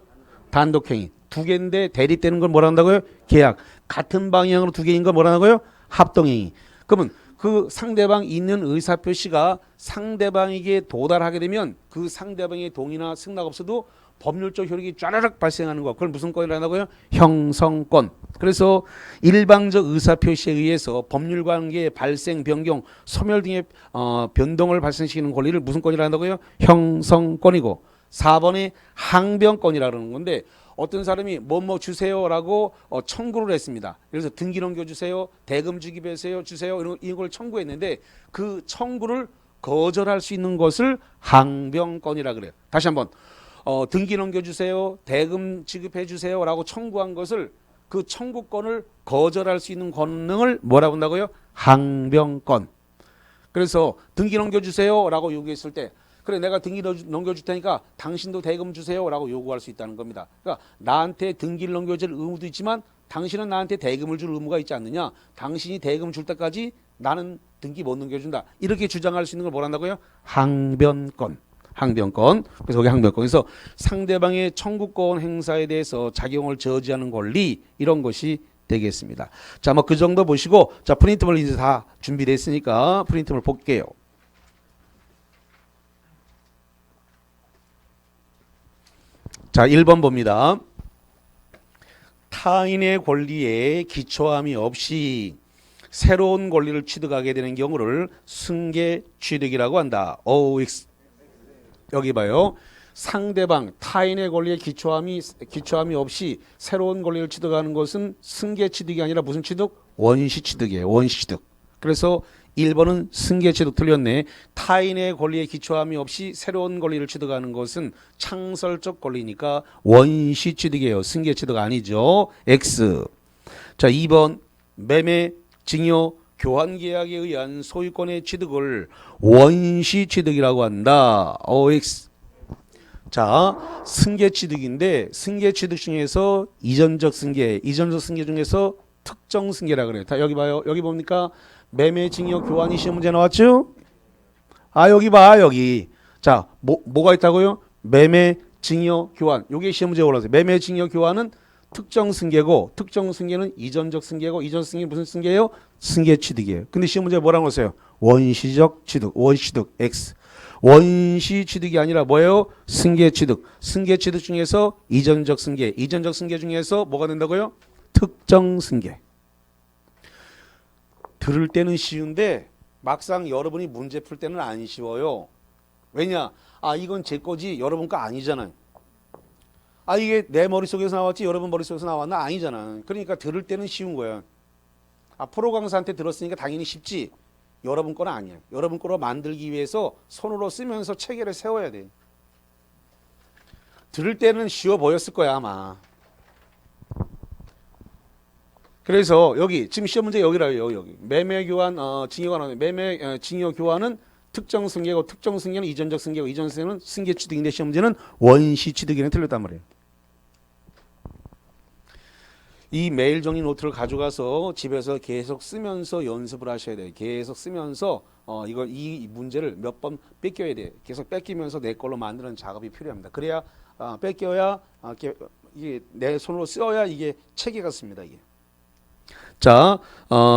S1: 단독행위. 두 개인데 대립되는 걸 뭐라 한다고요? 계약. 같은 방향으로 두 개인 걸 뭐라 한다고요? 합동행위. 그러면 그 상대방 있는 의사표시가 상대방에게 도달하게 되면 그 상대방의 동의나 승낙 없어도 법률적 효력이 쫘라락 발생하는 거. 그걸 무슨 권이라 한다고요? 형성권. 그래서 일방적 의사표시에 의해서 법률관계의 발생, 변경, 소멸 등의 변동을 발생시키는 권리를 무슨 권이라 한다고요? 형성권이고 4번이 항변권이라 그러는 건데 어떤 사람이 뭐뭐 주세요라고 청구를 했습니다. 그래서 등기 넘겨주세요, 대금 주세요, 이런 걸 청구했는데 그 청구를 거절할 수 있는 것을 항변권이라 그래요. 다시 한번 등기 넘겨주세요, 대금 지급해주세요라고 청구한 것을 그 청구권을 거절할 수 있는 권능을 뭐라고 한다고요? 항변권. 그래서 등기 넘겨주세요라고 요구했을 때 그래 내가 등기 넘겨줄 테니까 당신도 대금 주세요라고 요구할 수 있다는 겁니다. 그러니까 나한테 등기를 넘겨줄 의무도 있지만 당신은 나한테 대금을 줄 의무가 있지 않느냐. 당신이 대금 줄 때까지 나는 등기 못 넘겨준다. 이렇게 주장할 수 있는 걸 뭐라 한다고요? 항변권. 그래서 거기 항변권. 그래서 상대방의 청구권 행사에 대해서 작용을 저지하는 권리 이런 것이 되겠습니다. 자, 뭐 그 정도 보시고 자 프린트물 이제 다 준비되어 있으니까 프린트물 볼게요. 자, 1번 봅니다. 타인의 권리에 기초함이 없이 새로운 권리를 취득하게 되는 경우를 승계 취득이라고 한다. OX. 여기 봐요. 상대방 타인의 권리에 기초함이 없이 새로운 권리를 취득하는 것은 승계 취득이 아니라 무슨 취득? 원시 취득이에요. 원시 취득. 그래서 1번은 승계 취득 틀렸네. 타인의 권리에 기초함이 없이 새로운 권리를 취득하는 것은 창설적 권리니까 원시 취득이에요. 승계 취득 아니죠. X. 자, 2번 매매, 증여, 교환 계약에 의한 소유권의 취득을 원시 취득이라고 한다. OX. 자, 승계 취득인데 승계 취득 중에서 이전적 승계 중에서 특정 승계라 그래요. 다 여기 봐요. 여기 봅니까? 매매, 증여, 교환이 시험 문제 나왔죠? 아, 여기 봐, 여기. 자, 뭐가 있다고요? 매매, 증여, 교환. 요게 시험 문제에 올라왔어요. 매매, 증여, 교환은 특정 승계고, 특정 승계는 이전적 승계고, 이전 승계는 무슨 승계예요? 승계 취득이에요. 근데 시험 문제에 뭐라고 했어요? 원시적 취득, 원시 취득, X. 원시 취득이 아니라 뭐예요? 승계 취득. 승계 취득 중에서 이전적 승계 중에서 뭐가 된다고요? 특정 승계. 들을 때는 쉬운데 막상 여러분이 문제 풀 때는 안 쉬워요. 왜냐? 아, 이건 제 거지 여러분 거 아니잖아요. 아, 이게 내 머릿속에서 나왔지 여러분 머릿속에서 나왔나? 아니잖아. 그러니까 들을 때는 쉬운 거야. 아, 프로 강사한테 들었으니까 당연히 쉽지. 여러분 거는 아니에요. 여러분 거로 만들기 위해서 손으로 쓰면서 체계를 세워야 돼. 들을 때는 쉬워 보였을 거야 아마. 그래서 여기 지금 시험 문제 여기라요. 여기 매매 교환 징여 교환 매매 징여 교환은 특정 승계고 특정 승계는 이전적 승계고 이전적 승계는 승계 취득인데 시험 문제는 원시 취득에는 틀렸단 말이에요. 이 매일 정리 노트를 가져가서 집에서 계속 쓰면서 연습을 하셔야 돼요. 계속 쓰면서 이걸 이 문제를 몇 번 뺏겨야 돼요. 계속 뺏기면서 내 걸로 만드는 작업이 필요합니다. 그래야 뺏겨야 이게 내 손으로 써야 이게 체계가 씁니다. 이게. 자,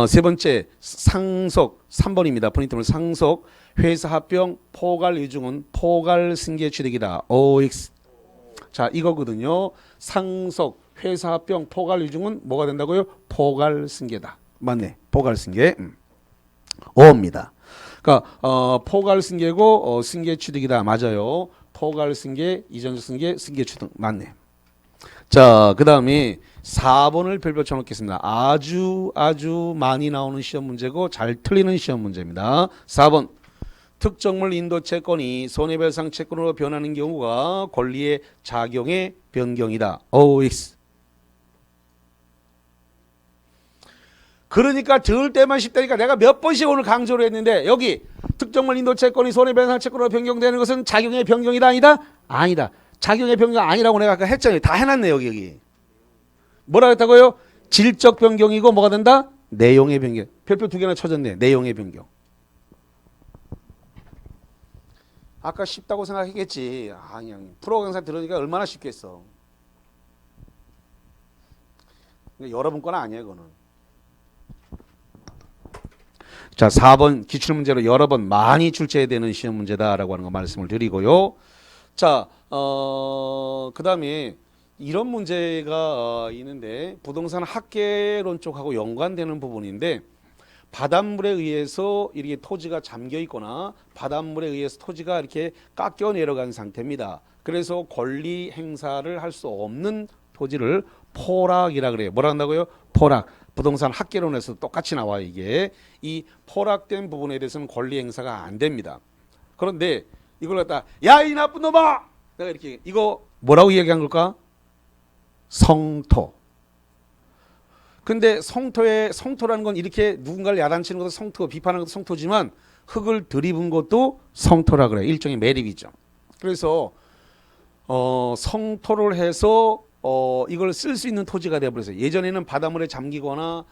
S1: 세 번째 상속 3번입니다. 포인트는 상속 회사 합병 포괄 이중은 포괄 승계 취득이다. OX. 자, 이거거든요. 상속 회사 합병 포괄 이중은 뭐가 된다고요? 포괄 승계다. 맞네. 포괄 승계. 5입니다. 그러니까 포괄 승계고 승계 취득이다. 맞아요. 포괄 승계, 이전적 승계, 승계 취득. 맞네. 자, 그다음에 4번을 별표 쳐놓겠습니다. 아주 많이 나오는 시험 문제고 잘 틀리는 시험 문제입니다. 4번. 특정물 인도 채권이 손해배상 채권으로 변하는 경우가 권리의 작용의 변경이다. OX. 그러니까 들을 때만 쉽다니까 내가 몇 번씩 오늘 강조를 했는데 여기 특정물 인도 채권이 손해배상 채권으로 변경되는 것은 작용의 변경이다 아니다? 아니다. 작용의 변경 아니라고 내가 아까 했잖아요. 다 해놨네 여기. 뭐라 했다고요? 질적 변경이고 뭐가 된다? 내용의 변경. 별표 2개나 쳐졌네. 내용의 변경. 아까 쉽다고 생각했겠지. 그냥 프로 강사 들으니까 얼마나 쉽겠어. 여러분 건 아니에요, 그거는. 자, 4번 기출문제로 여러 번 많이 출제되는 시험 문제다라고 하는 거 말씀을 드리고요. 자, 그 다음에 이런 문제가 있는데 부동산 학계론 쪽하고 연관되는 부분인데 바닷물에 의해서 이렇게 토지가 잠겨 있거나 바닷물에 의해서 토지가 이렇게 깎여 내려간 상태입니다. 그래서 권리 행사를 할 수 없는 토지를 포락이라 그래요. 뭐라 한다고요? 포락. 부동산 학계론에서 똑같이 나와요. 이게 이 포락된 부분에 대해서는 권리 행사가 안 됩니다. 그런데 이걸 갖다 야 이 나쁜 놈아! 내가 이렇게 이거 뭐라고 이야기한 걸까? 성토. 근데 성토라는 건 이렇게 누군가를 야단치는 것도 성토, 비판하는 것도 성토지만 흙을 들이분 것도 성토라 그래요. 일종의 매립이죠. 그래서 성토를 해서 이걸 쓸 수 있는 토지가 되어버렸어요. 예전에는 바닷물에 잠기거나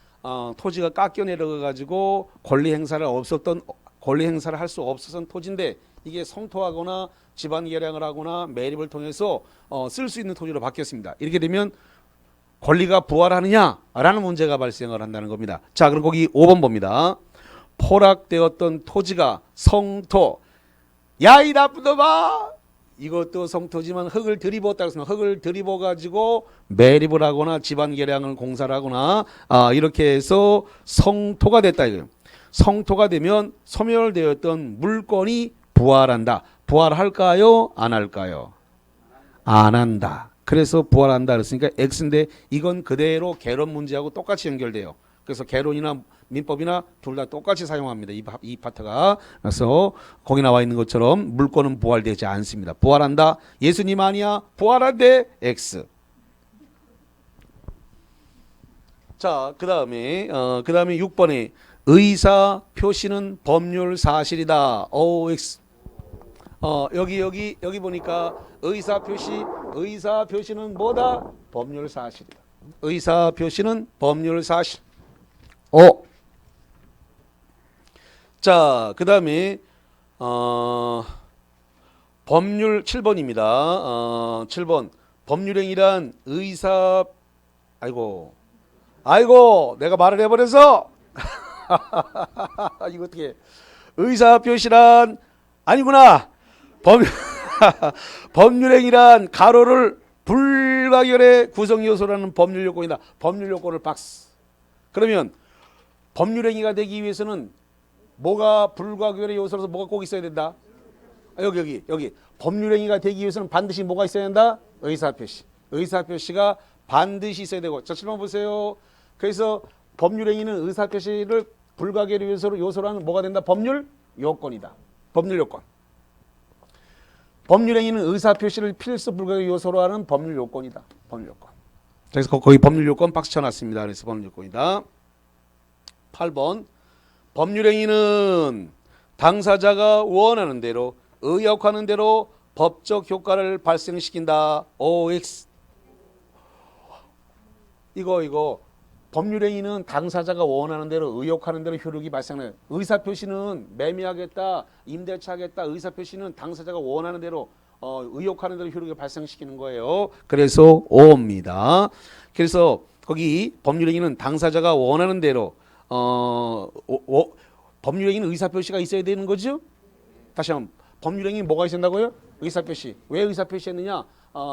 S1: 토지가 깎여 내려가 가지고 권리 행사를 할 수 없었던 토지인데 이게 성토하거나 집안 개량을 하거나 매립을 통해서 쓸 수 있는 토지로 바뀌었습니다. 이렇게 되면 권리가 부활하느냐라는 문제가 발생을 한다는 겁니다. 자, 그럼 거기 5번 봅니다. 포락되었던 토지가 성토. 야, 이 나쁜 놈아! 이것도 성토지만 흙을 들이부었다고 했습니다. 흙을 들이부어 가지고 매립을 하거나 집안 개량을 공사를 하거나 이렇게 해서 성토가 됐다 이거예요. 성토가 되면 소멸되었던 물건이 부활한다. 부활할까요? 안 할까요? 안 한다. 그래서 부활한다 그랬으니까 X인데 이건 그대로 개론 문제하고 똑같이 연결돼요. 그래서 개론이나 민법이나 둘 다 똑같이 사용합니다. 이 파트가. 그래서 거기 나와 있는 것처럼 물건은 부활되지 않습니다. 부활한다. 예수님 아니야. 부활한대. X. 자, 그다음에 6번에 의사 표시는 법률 사실이다. OX. 여기 보니까 의사 표시는 뭐다? 법률 사실이다. 의사 표시는 법률 사실. 자, 그다음에 법률 7번입니다. 7번. 법률행위란 의사 아이고 내가 말을 해버려서 이거 어떻게 의사 표시란 아니구나. 법률행위란 가로를 불가결의 구성 요소라는 법률 요건이다. 법률 요건을 박스. 그러면 법률행위가 되기 위해서는 뭐가 불가결의 요소로서 뭐가 꼭 있어야 된다? 여기 법률행위가 되기 위해서는 반드시 뭐가 있어야 된다? 의사표시. 의사표시가 반드시 있어야 되고. 자, 7번 보세요. 그래서 법률행위는 의사표시를 불가결의 요소라는 뭐가 된다? 법률 요건이다. 법률 요건. 법률 행위는 의사 표시를 필수 불가결의 요소로 하는 법률 요건이다. 법률 요건. 그래서 거기 법률 요건 박스 쳐놨습니다. 그래서 법률 요건이다. 8번. 법률 행위는 당사자가 원하는 대로 의역하는 대로 법적 효과를 발생시킨다. OX. 이거 법률 행위는 당사자가 원하는 대로 의역하는 대로 효력이 발생해요. 의사 표시는 매매하겠다, 임대차하겠다. 의사 표시는 당사자가 원하는 대로 의역하는 대로 효력을 발생시키는 거예요. 그래서 O입니다. 그래서 거기 법률 행위는 당사자가 원하는 대로 법률 행위는 의사 표시가 있어야 되는 거죠. 다시 한번 법률 행위 뭐가 있어야 된다고요? 의사 표시. 왜 의사 표시했느냐?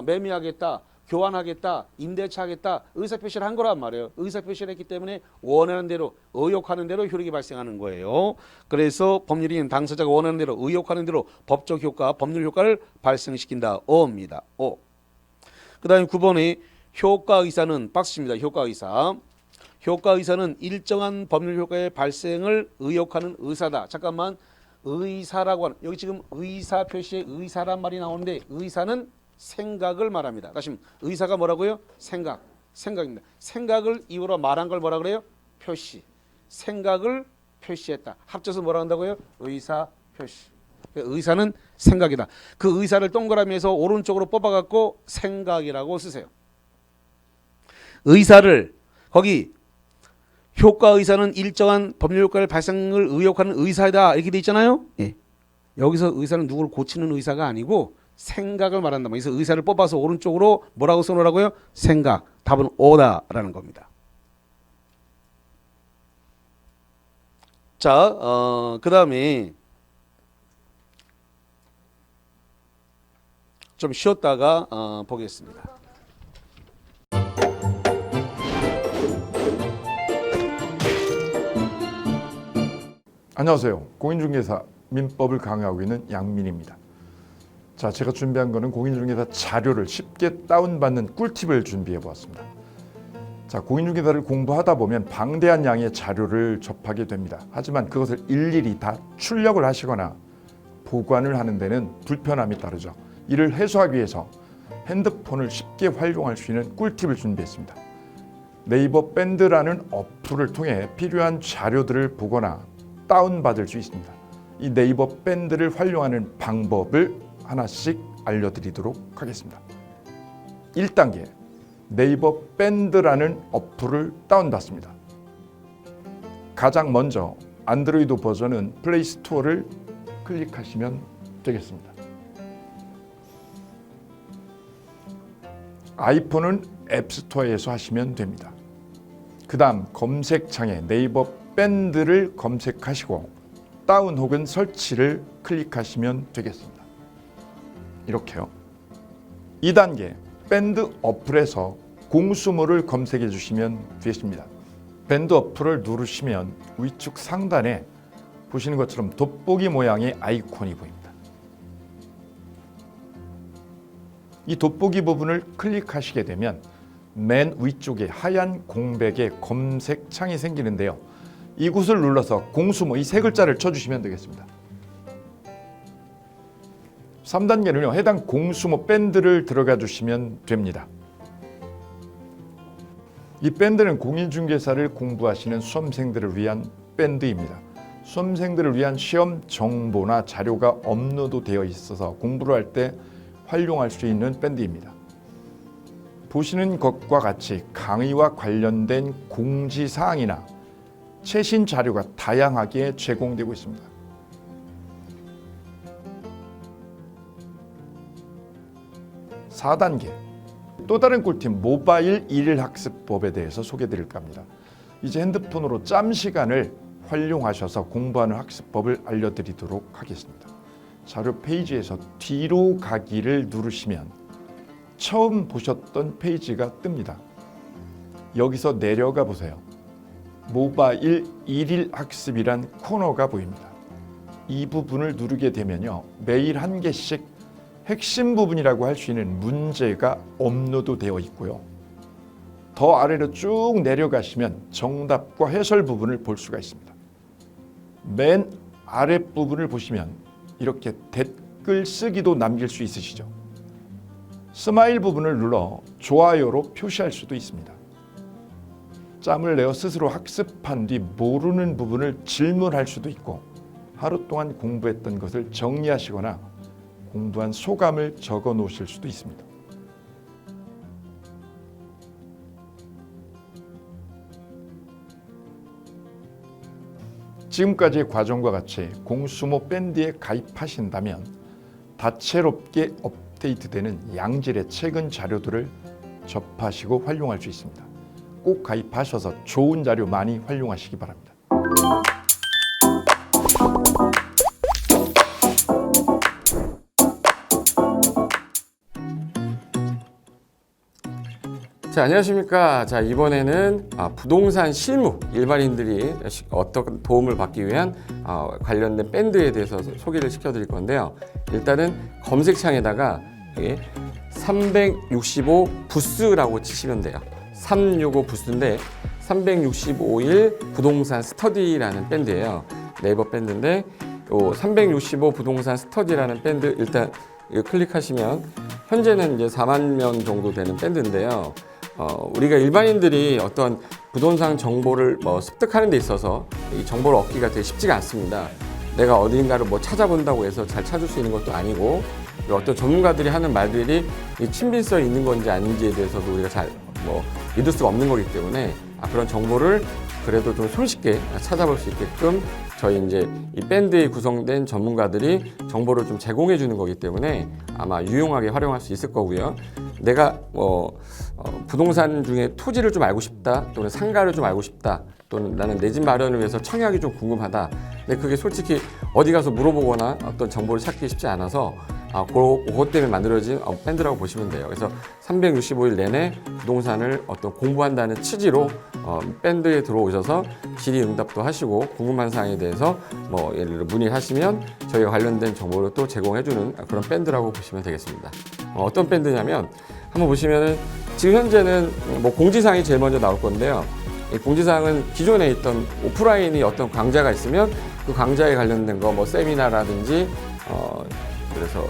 S1: 매매하겠다, 교환하겠다, 임대차하겠다. 의사 표시를 한 거란 말이에요. 의사 표시를 했기 때문에 원하는 대로 의역하는 대로 효력이 발생하는 거예요. 그래서 법률 행위는 당사자가 원하는 대로 의역하는 대로 법적 효과, 법률 효과를 발생시킨다. O입니다. O. 그다음에 9번에 효과 의사는 박스입니다. 효과 의사. 효과 의사는 일정한 법률 효과의 발생을 의역하는 의사다. 잠깐만. 의사라고 하는 여기 지금 의사 표시에 의사란 말이 나오는데 의사는 생각을 말합니다. 다시 의사가 뭐라고요? 생각입니다. 생각을 이유로 말한 걸 뭐라 그래요? 표시. 생각을 표시했다. 합쳐서 뭐라 한다고요? 의사 표시. 의사는 생각이다. 그 의사를 동그라미에서 오른쪽으로 뽑아갖고 생각이라고 쓰세요. 의사를 거기 효과 의사는 일정한 법률 효과를 발생을 의역하는 의사다 이렇게 돼 있잖아요. 예. 여기서 의사는 누구를 고치는 의사가 아니고 생각을 말한다. 그래서 의사를 뽑아서 오른쪽으로 뭐라고 써놓으라고요? 생각. 답은 O다라는 겁니다. 자, 그 다음에 좀 쉬었다가 보겠습니다.
S2: 안녕하세요. 공인중개사 민법을 강의하고 있는 양민입니다. 자, 제가 준비한 거는 공인중개사 자료를 쉽게 다운받는 꿀팁을 준비해 보았습니다. 자, 공인중개사를 공부하다 보면 방대한 양의 자료를 접하게 됩니다. 하지만 그것을 일일이 다 출력을 하시거나 보관을 하는 데는 불편함이 따르죠. 이를 해소하기 위해서 핸드폰을 쉽게 활용할 수 있는 꿀팁을 준비했습니다. 네이버 밴드라는 어플을 통해 필요한 자료들을 보거나 다운받을 수 있습니다. 이 네이버 밴드를 활용하는 방법을 하나씩 알려드리도록 하겠습니다. 1단계, 네이버 밴드라는 어플을 다운받습니다. 가장 먼저 안드로이드 버전은 플레이 스토어를 클릭하시면 되겠습니다. 아이폰은 앱스토어에서 하시면 됩니다. 그 다음 검색창에 네이버 밴드를 검색하시고 다운 혹은 설치를 클릭하시면 되겠습니다. 이렇게요. 2단계, 밴드 어플에서 공수모를 검색해 주시면 되겠습니다. 밴드 어플을 누르시면 위쪽 상단에 보시는 것처럼 돋보기 모양의 아이콘이 보입니다. 이 돋보기 부분을 클릭하시게 되면 맨 위쪽에 하얀 공백의 검색창이 생기는데요. 이곳을 눌러서 공수모 이 세 글자를 쳐주시면 되겠습니다. 3단계는요. 해당 공수모 밴드를 들어가 주시면 됩니다. 이 밴드는 공인중개사를 공부하시는 수험생들을 위한 밴드입니다. 수험생들을 위한 시험 정보나 자료가 업로드되어 있어서 공부를 할 때 활용할 수 있는 밴드입니다. 보시는 것과 같이 강의와 관련된 공지사항이나 최신 자료가 다양하게 제공되고 있습니다. 4단계, 또 다른 꿀팁 모바일 일일학습법에 대해서 소개드릴까 합니다. 이제 핸드폰으로 짬 시간을 활용하셔서 공부하는 학습법을 알려드리도록 하겠습니다. 자료 페이지에서 뒤로 가기를 누르시면 처음 보셨던 페이지가 뜹니다. 여기서 내려가 보세요. 모바일 일일 학습이란 코너가 보입니다. 이 부분을 누르게 되면요. 매일 한 개씩 핵심 부분이라고 할 수 있는 문제가 업로드되어 있고요. 더 아래로 쭉 내려가시면 정답과 해설 부분을 볼 수가 있습니다. 맨 아랫부분을 보시면 이렇게 댓글 쓰기도 남길 수 있으시죠. 스마일 부분을 눌러 좋아요로 표시할 수도 있습니다. 짬을 내어 스스로 학습한 뒤 모르는 부분을 질문할 수도 있고 하루 동안 공부했던 것을 정리하시거나 공부한 소감을 적어 놓으실 수도 있습니다. 지금까지의 과정과 같이 공수모 밴드에 가입하신다면 다채롭게 업데이트되는 양질의 최근 자료들을 접하시고 활용할 수 있습니다. 꼭 가입하셔서 좋은 자료 많이 활용하시기 바랍니다.
S3: 자, 안녕하십니까. 자, 이번에는 부동산 실무, 일반인들이 어떤 도움을 받기 위한 관련된 밴드에 대해서 소개를 시켜드릴 건데요. 일단은 검색창에다가 여기 365 부스라고 치시면 돼요. 365 부스인데 365일 부동산 스터디라는 밴드예요. 네이버 밴드인데 365 부동산 스터디라는 밴드 일단 이거 클릭하시면 현재는 이제 4만 명 정도 되는 밴드인데요. 우리가 일반인들이 어떤 부동산 정보를 습득하는 데 있어서 이 정보를 얻기가 되게 쉽지가 않습니다. 내가 어딘가를 찾아본다고 해서 잘 찾을 수 있는 것도 아니고 어떤 전문가들이 하는 말들이 친밀성이 있는 건지 아닌지에 대해서도 우리가 잘 믿을 수가 없는 거기 때문에 그런 정보를 그래도 좀 손쉽게 찾아볼 수 있게끔 저희 이제 이 밴드에 구성된 전문가들이 정보를 좀 제공해 주는 거기 때문에 아마 유용하게 활용할 수 있을 거고요. 내가 부동산 중에 토지를 좀 알고 싶다 또는 상가를 좀 알고 싶다 또는 나는 내 집 마련을 위해서 청약이 좀 궁금하다. 근데 그게 솔직히 어디 가서 물어보거나 어떤 정보를 찾기 쉽지 않아서 그것 때문에 만들어진 밴드라고 보시면 돼요. 그래서 365일 내내 부동산을 어떤 공부한다는 취지로 밴드에 들어오셔서 질의응답도 하시고 궁금한 사항에 대해서 예를 들어 문의를 하시면 저희가 관련된 정보를 또 제공해주는 그런 밴드라고 보시면 되겠습니다. 어떤 밴드냐면 한번 보시면은 지금 현재는 공지사항이 제일 먼저 나올 건데요. 이 공지사항은 기존에 있던 오프라인이 어떤 강좌가 있으면 그 강좌에 관련된 거 세미나라든지 그래서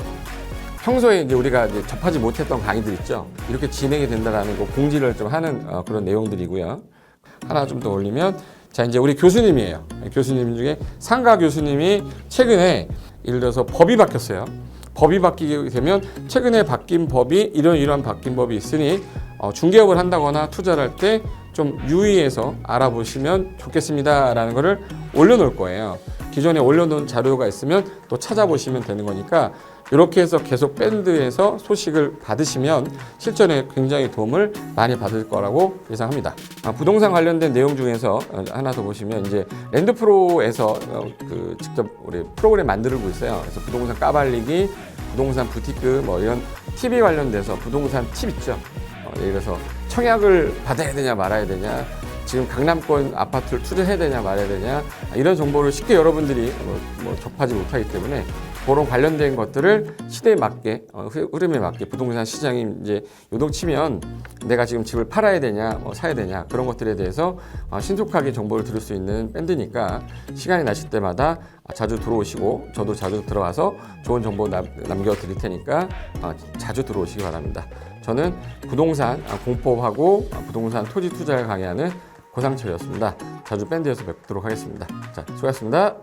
S3: 평소에 이제 우리가 이제 접하지 못했던 강의들 있죠. 이렇게 진행이 된다라는 거 공지를 좀 하는 그런 내용들이고요. 하나 좀 더 올리면 자 이제 우리 교수님이에요. 교수님 중에 상가 교수님이 최근에 예를 들어서 법이 바뀌었어요. 법이 바뀌게 되면 최근에 바뀐 법이 이런 바뀐 법이 있으니 중개업을 한다거나 투자를 할 때 좀 유의해서 알아보시면 좋겠습니다라는 거를 올려놓을 거예요. 기존에 올려놓은 자료가 있으면 또 찾아보시면 되는 거니까 이렇게 해서 계속 밴드에서 소식을 받으시면 실전에 굉장히 도움을 많이 받을 거라고 예상합니다. 부동산 관련된 내용 중에서 하나 더 보시면 이제 랜드프로에서 직접 우리 프로그램 만들고 있어요. 그래서 부동산 까발리기, 부동산 부티크 이런 TV 관련돼서 부동산 팁 있죠. 예를 들어서 청약을 받아야 되냐 말아야 되냐, 지금 강남권 아파트를 투자해야 되냐 말아야 되냐 이런 정보를 쉽게 여러분들이 접하지 못하기 때문에 그런 관련된 것들을 시대에 맞게 흐름에 맞게 부동산 시장이 이제 요동치면 내가 지금 집을 팔아야 되냐 사야 되냐 그런 것들에 대해서 신속하게 정보를 들을 수 있는 밴드니까 시간이 나실 때마다 자주 들어오시고 저도 자주 들어와서 좋은 정보 남겨드릴 테니까 자주 들어오시기 바랍니다. 저는 부동산 공법하고 부동산 토지 투자를 강의하는 고상철이었습니다. 자주 밴드에서 뵙도록 하겠습니다. 자, 수고하셨습니다.